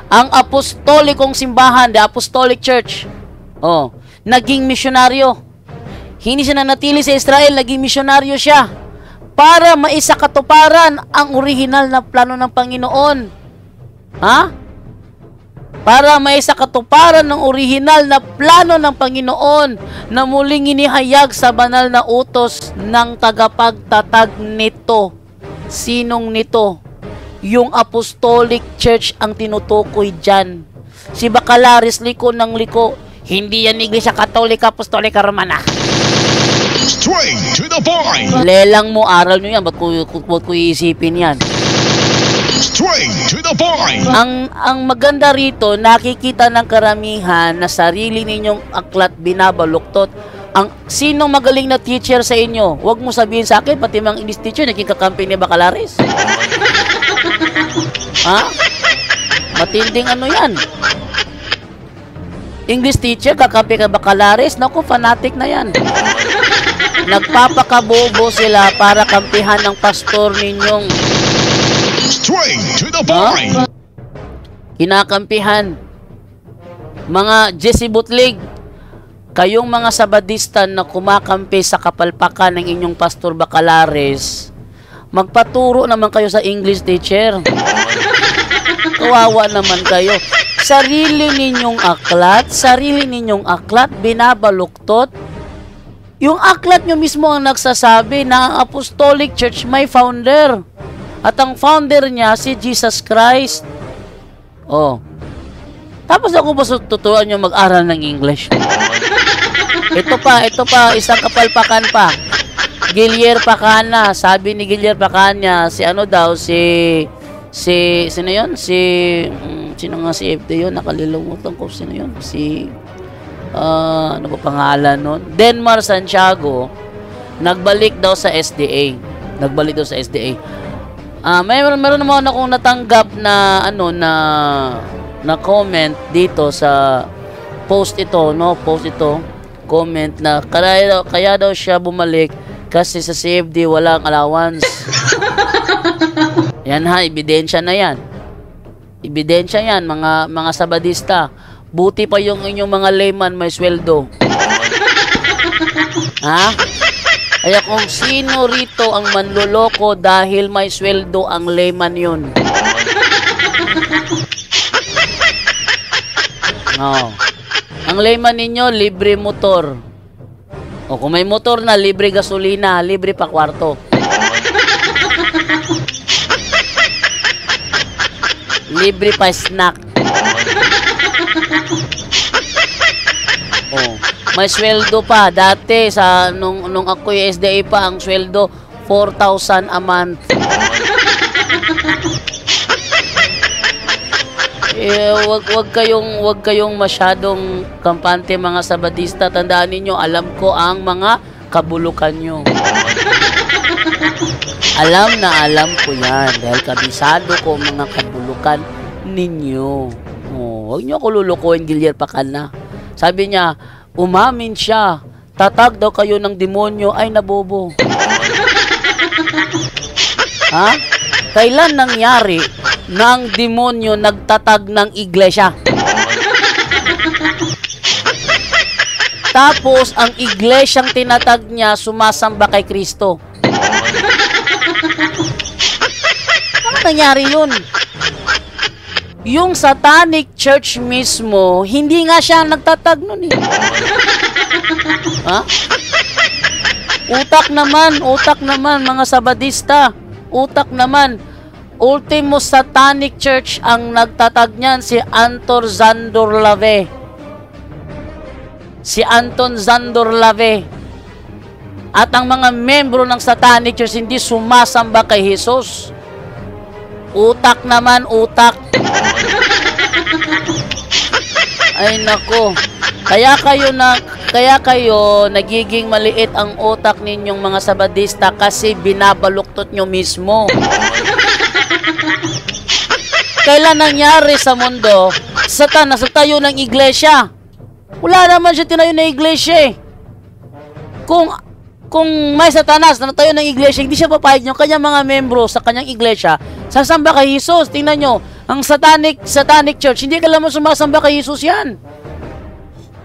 ang apostolikong simbahan, the Apostolic Church, naging misyonaryo. Hindi siya nanatili sa Israel, naging misyonaryo siya para maisakatuparan ang orihinal na plano ng Panginoon. Ha? Para maisakatuparan ng orihinal na plano ng Panginoon na muling inihayag sa banal na utos ng tagapagtatag nito. Sinong nito? Yung Apostolic Church ang tinutukoy dyan. Si Bacalaris, liko ng liko. Hindi yan Iglesia Katolika, Apostolika, Romana. Straight to the point. Lelang mo, aral nyo yan. Ba't ko iisipin yan? Straight to the point. Ang maganda rito, nakikita ng karamihan na sarili ninyong aklat binabaluktot. Sino magaling na teacher sa inyo? Huwag mo sabihin sa akin, pati mga English teacher, naging kakampi ni Bacalaris. Ha? Matinding yan. English teacher, kakampi ka Bacalaris, naku, fanatic na yan. Nagpapakabobo sila para kampihan ng pastor ninyong Straight to the point. kinakampihan. Mga Jesse Butlig, kayong mga Sabadista na kumakampi sa kapalpakan ng inyong pastor Bacalaris, magpaturo naman kayo sa English teacher. Kawawa naman kayo. Sarili ninyong aklat, binabaluktot. Yung aklat nyo mismo ang nagsasabi na ang Apostolic Church may founder. At ang founder niya si Jesus Christ. Tapos ako ba tuturuan nyo mag-aral ng English? Ito pa, isang kapalpakan pa. Guillermo Pacana, sabi ni Guillermo Pacana, sino yun? Sino nga si FD yun? Nakalimutan ko sino yun. Ano ba pangalan nun? Denmar Santiago, nagbalik daw sa SDA. Meron naman akong natanggap na na comment dito sa post ito, comment na kaya daw siya bumalik kasi sa CFD walang allowance. Yan ha, ebidensya na yan. Mga Sabadista. Buti pa yung inyong mga layman may sweldo. Ha? Kaya kung sino rito ang manloloko dahil may sweldo ang layman yun. Ang layman ninyo, libre motor. Kung may motor na, libre gasolina, libre pa kwarto. Libre pa snack. May sweldo pa. Dati, nung ako yung SDA pa, ang sweldo, 4,000 a month. Wag kayong masyadong kampante mga Sabadista. Tandaan niyo, alam ko ang mga kabulukan nyo. Alam ko yan dahil kabisado ko mga kabulukan ninyo. Huwag nyo ako lulukuhin, Guillermo Pacana. Sabi niya, umamin siya. Tatag daw kayo ng demonyo ay nabobo. Ha? Kailan nangyari ng demonyo nagtatag ng iglesia? Tapos, ang iglesyang tinatag niya sumasamba kay Kristo. Ano nangyari yun? Yung Satanic Church mismo, hindi nga siya nagtatag nun eh. Ha? Utak naman, mga Sabadista. Utak naman. Ultimo Satanic Church ang nagtatag niyan, si Anton Zandorlave. Si Anton Zandorlave. At ang mga membro ng Satanic Church hindi sumasamba kay Jesus. Utak naman, utak. Ay nako. Kaya kayo nagiging maliit ang utak ninyong mga Sabadista kasi binabaluktot nyo mismo. Kailan nangyari sa mundo, Satanas nagtayo ng iglesia? Wala naman siya tinayo na iglesia eh. Kung may Satanas na nagtayo ng iglesia, hindi siya papayag yung kanyang mga membro sa kanyang iglesia, sasamba kay Jesus. Tingnan nyo, ang Satanic Church, hindi ka lamang sumasamba kay Jesus yan.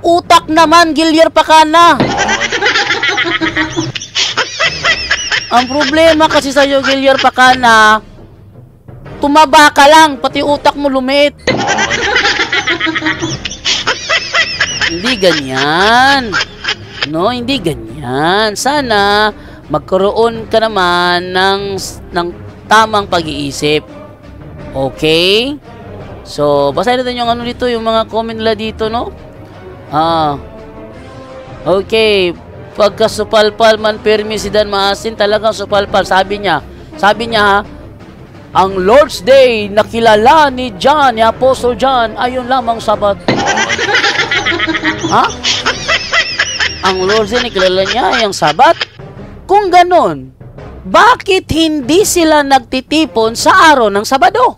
Utak naman, Gilier Pakana. Ang problema kasi sa iyo, Gilier Pakana, tumaba ka lang, pati utak mo lumiit. Hindi ganyan. No, hindi ganyan. Sana magkaroon ka naman ng tamang pag-iisip. Okay? So, basahin natin yung ano dito, yung mga comment nila dito, no? Okay. Pagkasupalpal man permi si Dan Maasin, talagang supalpal. Sabi niya ha, ang Lord's Day nakilala ni John, ni Apostle John, ayon lamang Sabat. Ha? Ang Lord's Day nakilala niya yung Sabat? Kung ganon, bakit hindi sila nagtitipon sa araw ng Sabado?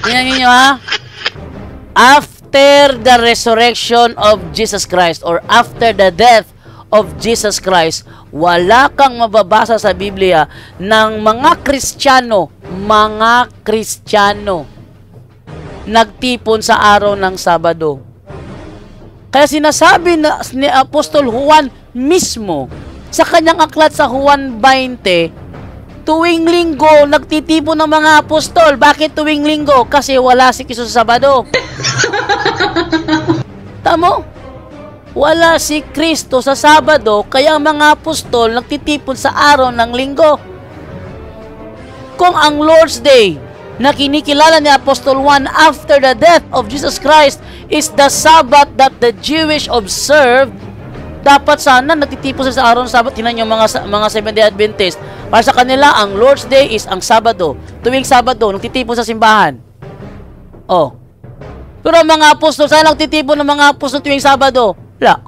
Tingnan niyo ha? After the resurrection of Jesus Christ or after the death of Jesus Christ, wala kang mababasa sa Biblia ng mga Kristiyano nagtipon sa araw ng Sabado. Kaya sinasabi ni Apostol Juan mismo sa kanyang aklat sa Juan 20, tuwing linggo, nagtitipon ng mga apostol. Bakit tuwing linggo? Kasi wala si Kristo sa Sabado. Tamo? Wala si Kristo sa Sabado, kaya ang mga apostol nagtitipon sa araw ng linggo. Kung ang Lord's Day na kinikilala ni Apostol Juan after the death of Jesus Christ is the Sabbath that the Jewish observed, dapat sana nagtitipon sa araw ng Sabat. Tingnan yung mga Seventh-day Adventist. Para sa kanila, ang Lord's Day is ang Sabado. Tuwing Sabado, nagtitipon sa simbahan. Oh. Pero ang mga apostol, saan nagtitipon ng mga apostol tuwing Sabado? Wala.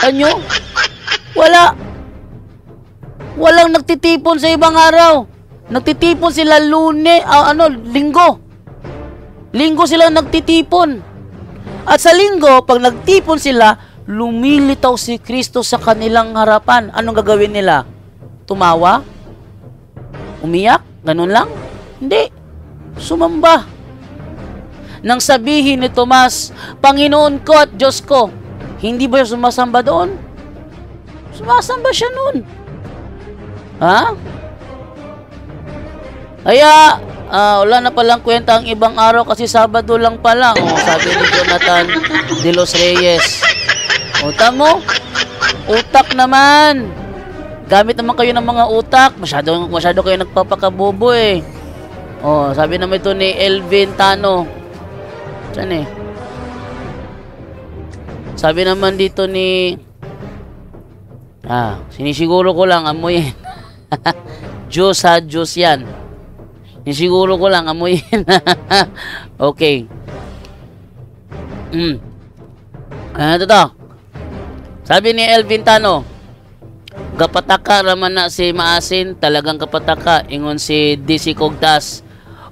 Anyo? Wala. Walang nagtitipon sa ibang araw. Nagtitipon sila linggo. Linggo sila nagtitipon. At sa linggo, pag nagtipon sila, lumilitaw si Kristo sa kanilang harapan. Anong gagawin nila? Tumawa? Umiyak? Ganun lang? Hindi. Sumamba. Nang sabihin ni Tomas, Panginoon ko at Diyos ko, hindi ba siya sumasamba doon? Sumasamba siya noon. Ha? Kaya, wala na palang kwenta ang ibang araw kasi Sabado lang pala. Sabi ni Jonathan de los Reyes. Tamo? Utak naman. Gamit naman kayo ng mga utak. Masyado kayo nagpapakabobo eh. Sabi naman ito ni Elvin Tano. Saan eh? Sabi naman dito ni... sinisiguro ko lang, amoy. Diyos ha, Diyos yan. Sinisiguro ko lang, amoy. Okay. Ito to. Sabi ni Elvin Tano, kapataka raman na si Maasin, talagang kapataka, ingon si DC Cogtas.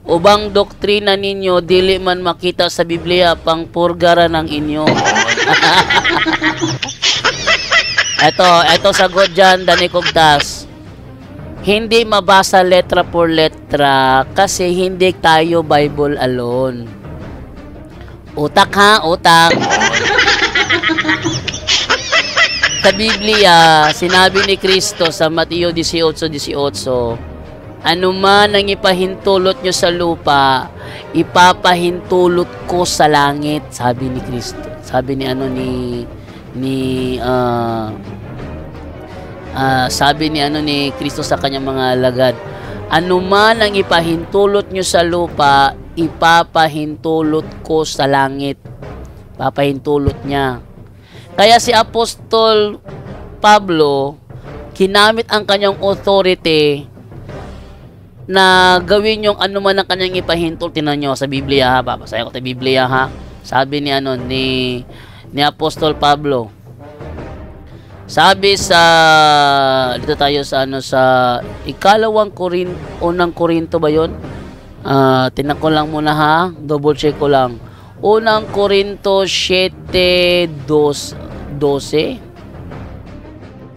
Ubang doktrina ninyo, dili man makita sa Biblia, pang purgara ng inyo. Ito sagot dyan, Dani Cogtas. Hindi mabasa letra por letra kasi hindi tayo Bible alone. Utak ha, utak. Sa Biblia, sinabi ni Kristo sa Mateo 18:18, ano man ang ipahintulot nyo sa lupa, ipapahintulot ko sa langit, sabi ni Kristo. Sabi ni sabi ni Kristo sa kanyang mga alagad, anuman ang ipahintulot nyo sa lupa, ipapahintulot ko sa langit. Papahintulot niya. Kaya si Apostol Pablo, kinamit ang kanyang authority na gawin yung anuman ang kanyang ipahintulot. Tingnan nyo sa Biblia ha, babasaya ko sa Biblia ha. Sabi ni Apostol Pablo. Sabi sa dito tayo sa unang Korinto ba 'yon? Tingnan ko lang muna ha, double check ko lang. Unang Korinto 7:12.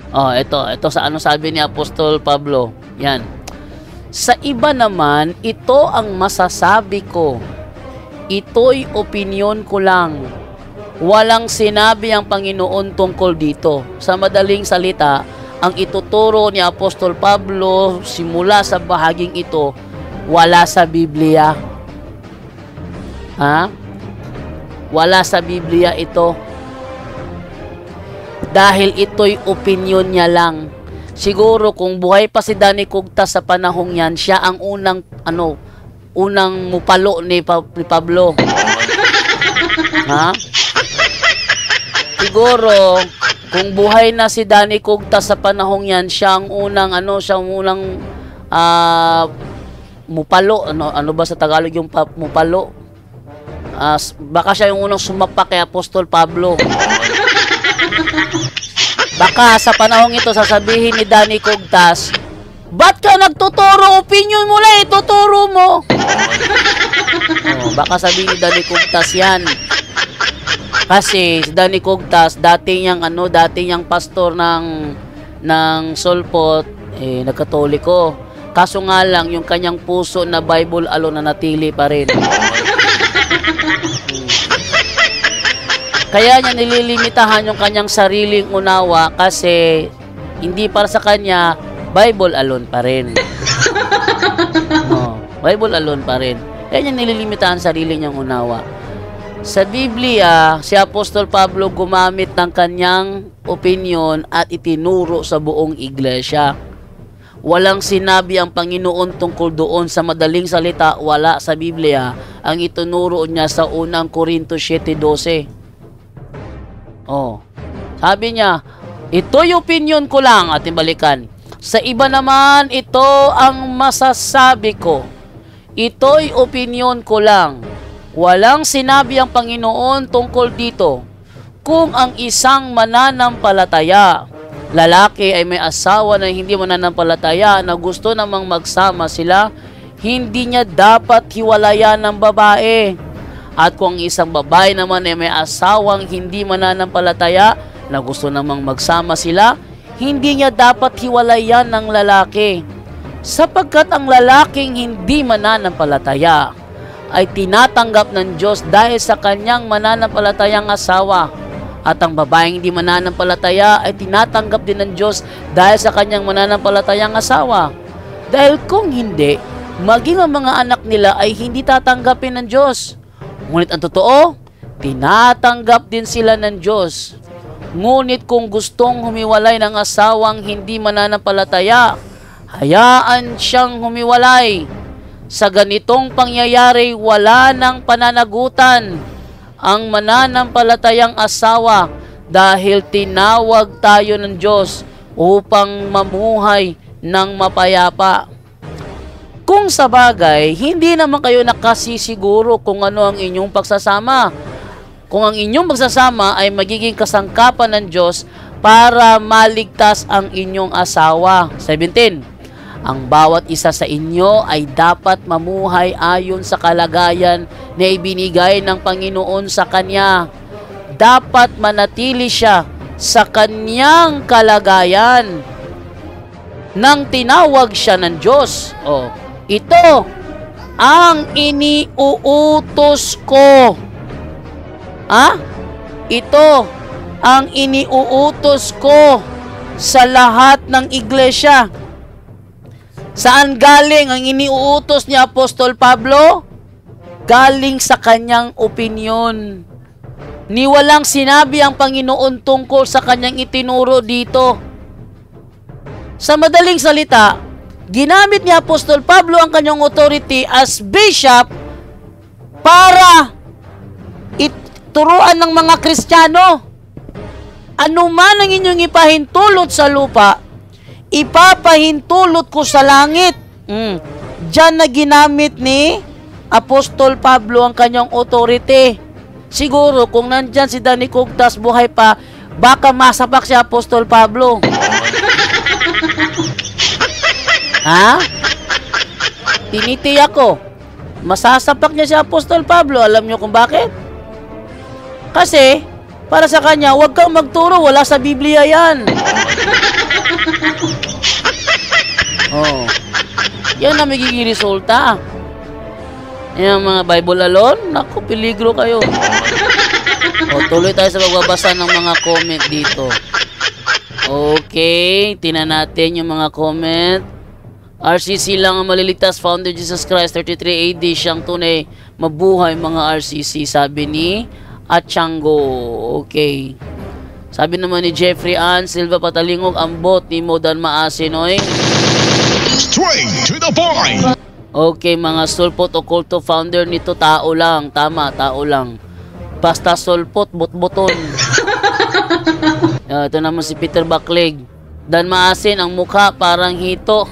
Ito sa sabi ni Apostol Pablo. Yan. Sa iba naman, ito ang masasabi ko. Ito'y opinyon ko lang. Walang sinabi ang Panginoon tungkol dito. Sa madaling salita, ang ituturo ni Apostol Pablo simula sa bahaging ito, wala sa Biblia. Wala sa Biblia ito. Dahil ito'y opinyon niya lang. Siguro kung buhay pa si Danny Cugtas sa panahong yan, siya ang unang mupalo ni Pablo. Siguro kung buhay na si Danny Cugtas sa panahong yan, siya ang unang mupalo. Ano ba sa Tagalog yung mupalo? Baka siya yung unang sumapak kay Apostol Pablo. Baka sa panahong ito sasabihin ni Danny Cugtas, ba't ka nagtuturo? Opinion mo lang, ituturo mo. Baka sabihin ni Danny Cugtas yan. Kasi si Danny Cugtas, dati niyang pastor ng Solpot, nagkatoliko. Kaso nga lang, yung kanyang puso na Bible alone na natili pa rin. Kaya niya nililimitahan yung kanyang sariling unawa kasi hindi para sa kanya, Bible alone pa rin. Bible alone pa rin. Kaya niya nililimitahan sarili niyang unawa. Sa Biblia, si Apostol Pablo gumamit ng kanyang opinion at itinuro sa buong iglesia. Walang sinabi ang Panginoon tungkol doon. Sa madaling salita, wala sa Biblia ang itinuro niya sa unang Korinto 7:12. Sabi niya, ito'y opinion ko lang. Ating balikan. Sa iba naman, ito ang masasabi ko. Ito'y opinion ko lang. Walang sinabi ang Panginoon tungkol dito. Kung ang isang mananampalataya, lalaki ay may asawa na hindi mananampalataya na gusto namang magsama sila, hindi niya dapat hiwalayan ng babae. At kung isang babae naman ay may asawang hindi mananampalataya na gusto namang magsama sila, hindi niya dapat hiwalayan ng lalaki. Sapagkat ang lalaking hindi mananampalataya ay tinatanggap ng Diyos dahil sa kanyang mananampalatayang asawa. At ang babaeng hindi mananampalataya ay tinatanggap din ng Diyos dahil sa kanyang mananampalatayang asawa. Dahil kung hindi, maging ang mga anak nila ay hindi tatanggapin ng Diyos. Ngunit ang totoo, tinatanggap din sila ng Diyos. Ngunit kung gustong humiwalay ng asawang hindi mananampalataya, hayaan siyang humiwalay. Sa ganitong pangyayari, wala ng pananagutan ang mananampalatayang asawa dahil tinawag tayo ng Diyos upang mamuhay ng mapayapa. Kung sa bagay, hindi naman kayo nakasisiguro kung ano ang inyong pagsasama. Kung ang inyong pagsasama ay magiging kasangkapan ng Diyos para maligtas ang inyong asawa. 17. Ang bawat isa sa inyo ay dapat mamuhay ayon sa kalagayan na ibinigay ng Panginoon sa kanya. Dapat manatili siya sa kanyang kalagayan nang tinawag siya ng Diyos. Ito ang iniuutos ko. Ito ang iniuutos ko sa lahat ng iglesia. Saan galing ang iniuutos ni Apostol Pablo? Galing sa kanyang opinion. ni walang sinabi ang Panginoon tungkol sa kanyang itinuro dito. Sa madaling salita, ginamit ni Apostol Pablo ang kanyang authority as bishop para ituruan ng mga Kristiyano. Ano man ang inyong ipahintulot sa lupa, ipapahintulot ko sa langit. Diyan na ginamit ni Apostol Pablo ang kanyang authority. Siguro kung nandyan si Danny Cugtas buhay pa, baka masapak si Apostol Pablo. Ha? Tinitiyak ko, masasapak niya si Apostol Pablo. Alam niyo kung bakit? Kasi, para sa kanya, huwag kang magturo, wala sa Biblia yan. Oh. Yan ang magiging resulta. Yan mga Bible alone, naku, peligro kayo. O, tuloy tayo sa pagbabasa ng mga comment dito. Okay, tingnan natin yung mga comment. RCC lang ang maliligtas, Founder Jesus Christ, 33 AD, siyang tunay mabuhay mga RCC, sabi ni Achango. Okay. Sabi naman ni Jeffrey Ann Silva Patalingog, ang bot ni Modan Maasinoy. Straight to the point. Okay, mga Sulpot Oculto founder nito, tao lang. Tama, tao lang. Basta Sulpot, bot-boton. Ito naman si Peter Bakleg. Dan Maasin, ang mukha parang hito.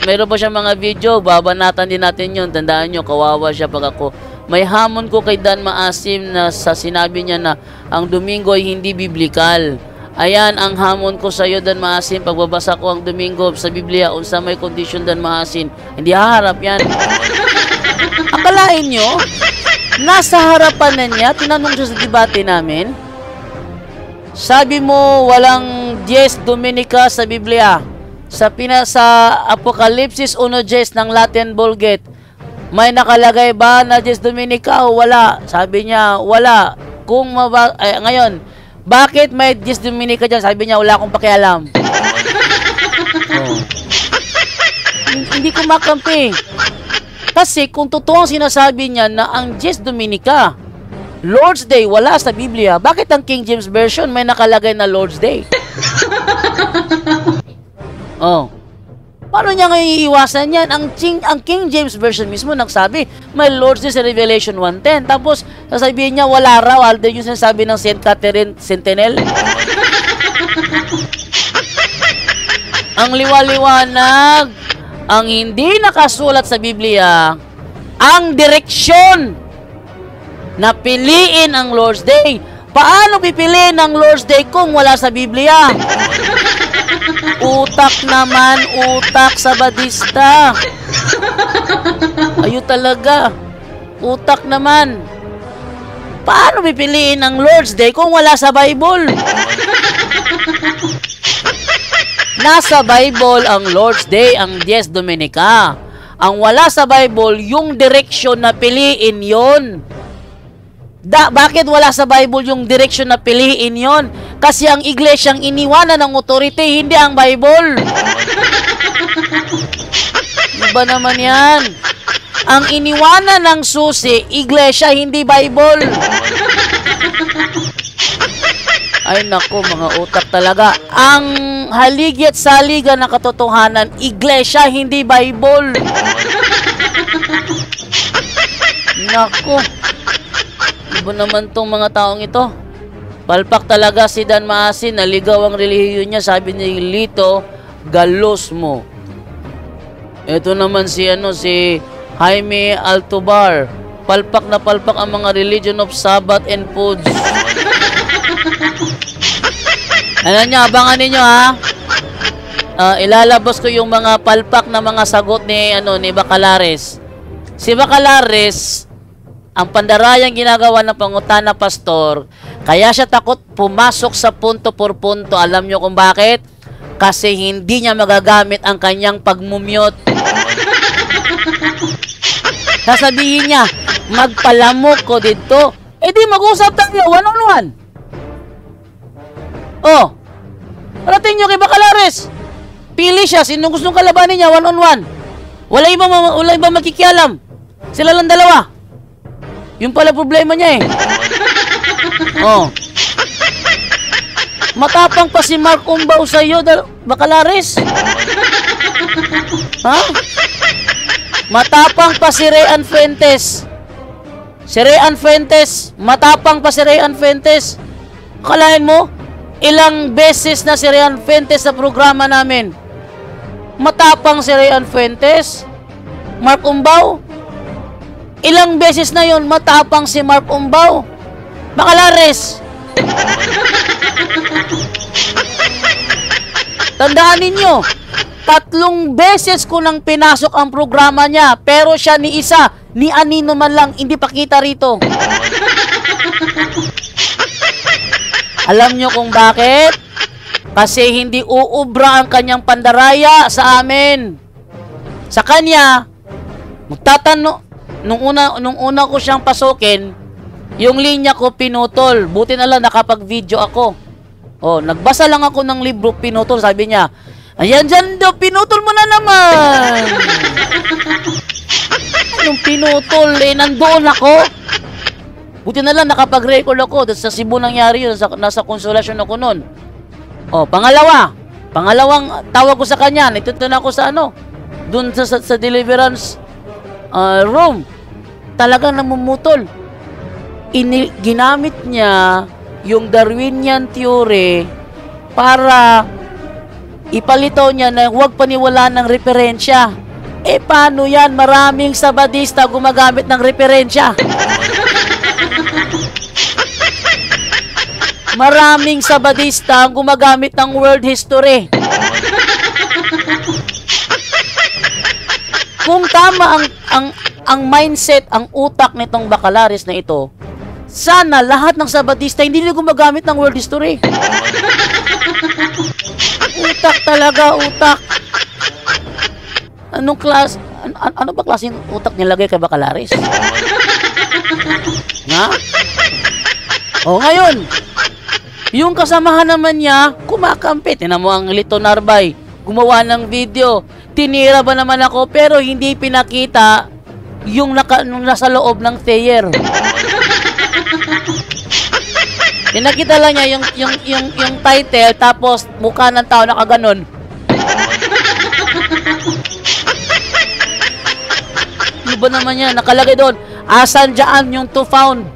Meron pa siya mga video, babanatan din natin yun. Tandaan nyo, kawawa siya pag ako. May hamon ko kay Dan Maasim na sa sinabi niya na ang Domingo ay hindi biblikal. Ayan ang hamon ko sa iyo, Dan Maasim. Pagbabasa ko ang Domingo sa Biblia, unsa may condition, Dan Maasim. Hindi haharap yan. Akalain nyo, nasa harapan na niya, tinanong siya sa debate namin. Sabi mo, walang Dies Dominica sa Biblia. Sa Apokalipsis 1:10 ng Latin Vulgate, may nakalagay ba na Dies Dominica o wala? Sabi niya, wala. Kung ngayon, bakit may Dies Dominica dyan? Sabi niya, wala akong pakialam. Oh. Hindi ko makampi. Kasi kung totoo ang sinasabi niya na ang Dies Dominica, Lord's Day, wala sa Biblia, bakit ang King James Version may nakalagay na Lord's Day? Oh. Paano niya ngayon iiwasan yan? Ang King James Version mismo nagsabi, may Lord's Day sa Revelation 1:10. Tapos, sasabihin niya, wala raw. Aldo yung sinasabi ng St. Catherine Sentinel. Ang liwaliwanag, ang hindi nakasulat sa Biblia, ang direksyon na piliin ang Lord's Day. Paano pipiliin ang Lord's Day kung wala sa Biblia? Utak naman, utak sa badista. Ayun talaga. Utak naman. Paano pipiliin ang Lord's Day kung wala sa Bible? Nasa Bible ang Lord's Day, ang Dies Dominica. Ang wala sa Bible, yung direksyon na piliin yon. Bakit wala sa Bible yung direksyon na piliin yon? Kasi ang iglesyang iniwanan ng authority, hindi ang Bible. Iba naman yan. Ang iniwanan ng susi, iglesia, hindi Bible. Ay nako, mga utak talaga. Ang haligi at saligan ng katotohanan, iglesia, hindi Bible. Nako. Iba naman tong mga taong ito. Palpak talaga si Dan Maasin, naligaw ang relihiyon niya, sabi ni Lito, galos mo. Ito naman si Jaime Altobar, palpak na palpak ang mga religion of Sabbath and foods. Ano nyo, abangan ninyo ha. Ilalabas ko yung mga palpak na mga sagot ni Bacalares. Si Bacalares, ang pandarayang ginagawa ng pangutana pastor, kaya siya takot pumasok sa punto por punto. Alam nyo kung bakit? Kasi hindi niya magagamit ang kanyang pagmumute. Sasabihin niya, magpalamok ko dito. Eh di mag-usap tayo, one-on-one. Oh, parating nyo kay Bacalares. Pili siya, sinong gustong kalabanin niya, one-on-one. Wala ibang makikialam. Sila lang dalawa. Yung pala problema niya eh. Oh. Matapang pa si Mark Umbaw sa iyo, Bacalaris. Ha? Matapang pa si Ryan Fuentes. Si Ryan Fuentes, matapang pa si Ryan Fuentes. Akalain mo, ilang beses na si Ryan Fuentes sa programa namin. Matapang si Ryan Fuentes. Mark Umbaw, ilang beses na yon matapang si Mark Umbaw. Bacalaris. Tandaan ninyo, 3 beses ko nang pinasok ang programa niya, pero siya ni isa, ni anino man lang, hindi pakita rito. Alam nyo kung bakit? Kasi hindi uubra ang kanyang pandaraya sa amin. Sa kanya, magtatanong, nung una ko siyang pasukin, yung linya ko pinutol. Buti na lang nakapag-video ako. Oh, nagbasa lang ako ng libro, pinutol. Sabi niya, ayan dyan daw, pinutol mo na naman. Anong pinutol? Eh, nandoon ako. Buti na lang nakapag-record ako. Sa Cebu nangyari yun. Nasa Konsolasyon ako noon. Oh, pangalawang tawag ko sa kanya. Ito na ako sa ano. Doon sa deliverance room. Talagang namumutol. Ginamit niya yung Darwinian theory para ipalitaw niya na huwag paniwalaan ng referensya. Eh, paano yan? Maraming sabadista gumagamit ng referensya. Maraming sabadista gumagamit ng world history. Kung tama ang mindset, ang utak nitong Bacalaris na ito, sana lahat ng sabadista hindi nila gumagamit ng world history. Utak talaga, utak. Anong klase? Ano ba klaseng utak nilagay kay Bacalaris? Nga? O ngayon, yung kasamahan naman niya, kumakampi. Tinan mo ang Lito Narbay, gumawa ng video. Tinira ba naman ako, pero hindi pinakita yung nasa loob ng Thayer. Pinakita lang niya yung title, tapos mukha ng tao nakaganon. Ano ba naman yan? Nakalagay doon, asan dyan yung to found?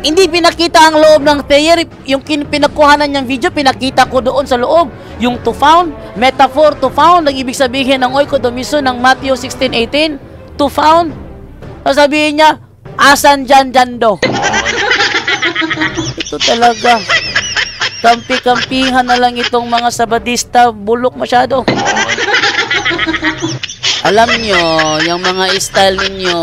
Hindi pinakita ang loob ng Thayer. Yung pinagkuhanan niyang video, pinakita ko doon sa loob. Yung to found, metaphor to found, nag-ibig sabihin ng oikodomiso ng Matthew 16:18, to found. Sasabihin niya, asan dyan do? Ito talaga. Kampi-kampihan na lang itong mga sabadista, bulok masyado. Alam nyo, yung mga style ninyo,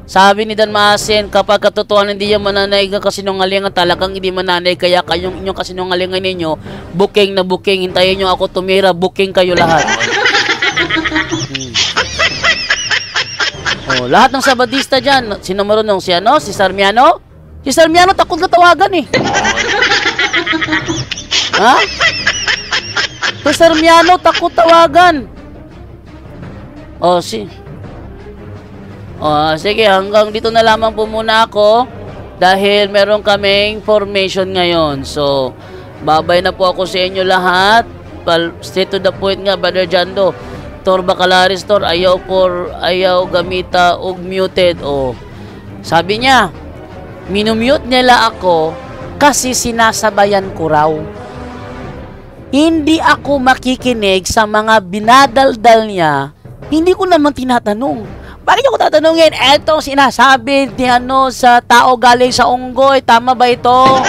sabi ni Dan Maasin, kapag katotohanan hindi yung mananay ka kasinungalingan, talagang hindi mananay, kaya kayong inyong kasinungalingan ninyo, booking na booking, hintayin nyo ako tumira, booking kayo lahat. Oh, lahat ng sabadista dyan, sino marunong? Si ano? Si Sarmiano? Si Sarmiano, takot na tawagan eh. Ha? Si Sarmiano, takot tawagan. Oh, sige, hanggang dito na lamang po muna ako dahil meron kaming formation ngayon. So, babay na po ako sa inyo lahat. Straight to the point nga, Brother Jando. Tor Bacalaris, Tor, ayaw gamita og muted. Oh, sabi niya, minumute nila ako kasi sinasabayan ko raw. Hindi ako makikinig sa mga binadaldal niya. Hindi ko naman tinatanong. Bakit ako tatanungin? Eto sinasabi ni sa tao galing sa unggoy. Tama ba ito?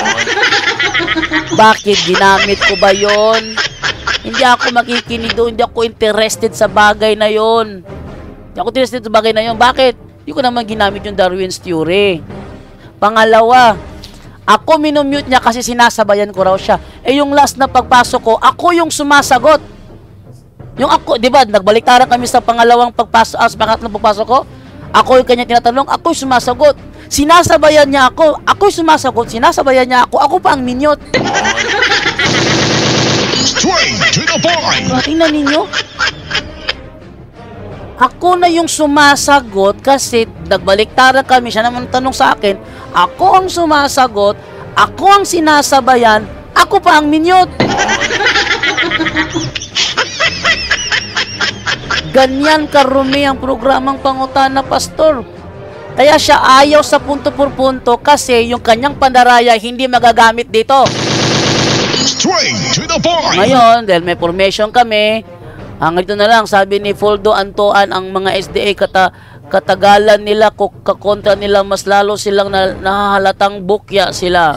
Bakit ginamit ko ba yon? Hindi ako makikinig doon. Hindi ako interested sa bagay na yon. Hindi ako interested sa bagay na yon. Bakit? Hindi ko naman ginamit yung Darwin's theory. Pangalawa, ako minumute niya kasi sinasabayan ko raw siya. Eh yung last na pagpasok ko, ako yung sumasagot. Yung ako, di ba, nagbaliktaran kami sa pangalawang pagpasok, sa pangatlong pagpasok ko. Ako yung kanya tinatanong, ako yung sumasagot. Sinasabayan niya ako yung sumasagot, sinasabayan niya ako pa ang minute. Straight to the point. Tingnan ninyo. Ako na yung sumasagot kasi nagbaliktaran kami. Siya naman tanong sa akin, ako ang sumasagot, ako ang sinasabayan, ako pa ang minyot. Ganyan karumi ang programang Pangutana, Pastor. Kaya siya ayaw sa punto por punto kasi yung kanyang pandaraya hindi magagamit dito. Straight to the point. Ngayon, dahil may formation kami, hanggang ito na lang, sabi ni Foldo Antoan, ang mga SDA katagalan nila, kakontra nila, mas lalo silang nahahalatang bukya sila.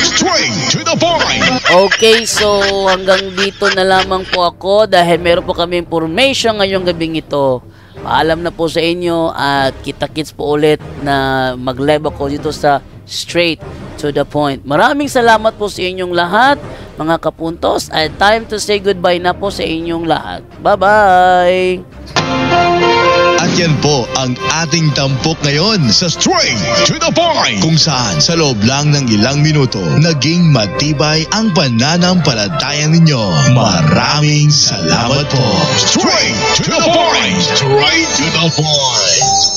Straight to the point. Okay, so hanggang dito na lamang po ako dahil meron po kami information ngayong gabing ito. Paalam na po sa inyo at kita-kits po ulit na mag-live ako dito sa Straight to the Point. Maraming salamat po sa inyong lahat, mga kapuntos. At time to say goodbye na po sa inyong lahat. Bye-bye! At yan po ang ating tampok ngayon sa Straight to the Point, kung saan sa loob lang ng ilang minuto naging matibay ang pananampalataya ninyo. Maraming salamat po. Straight to the Point. Straight to the Point.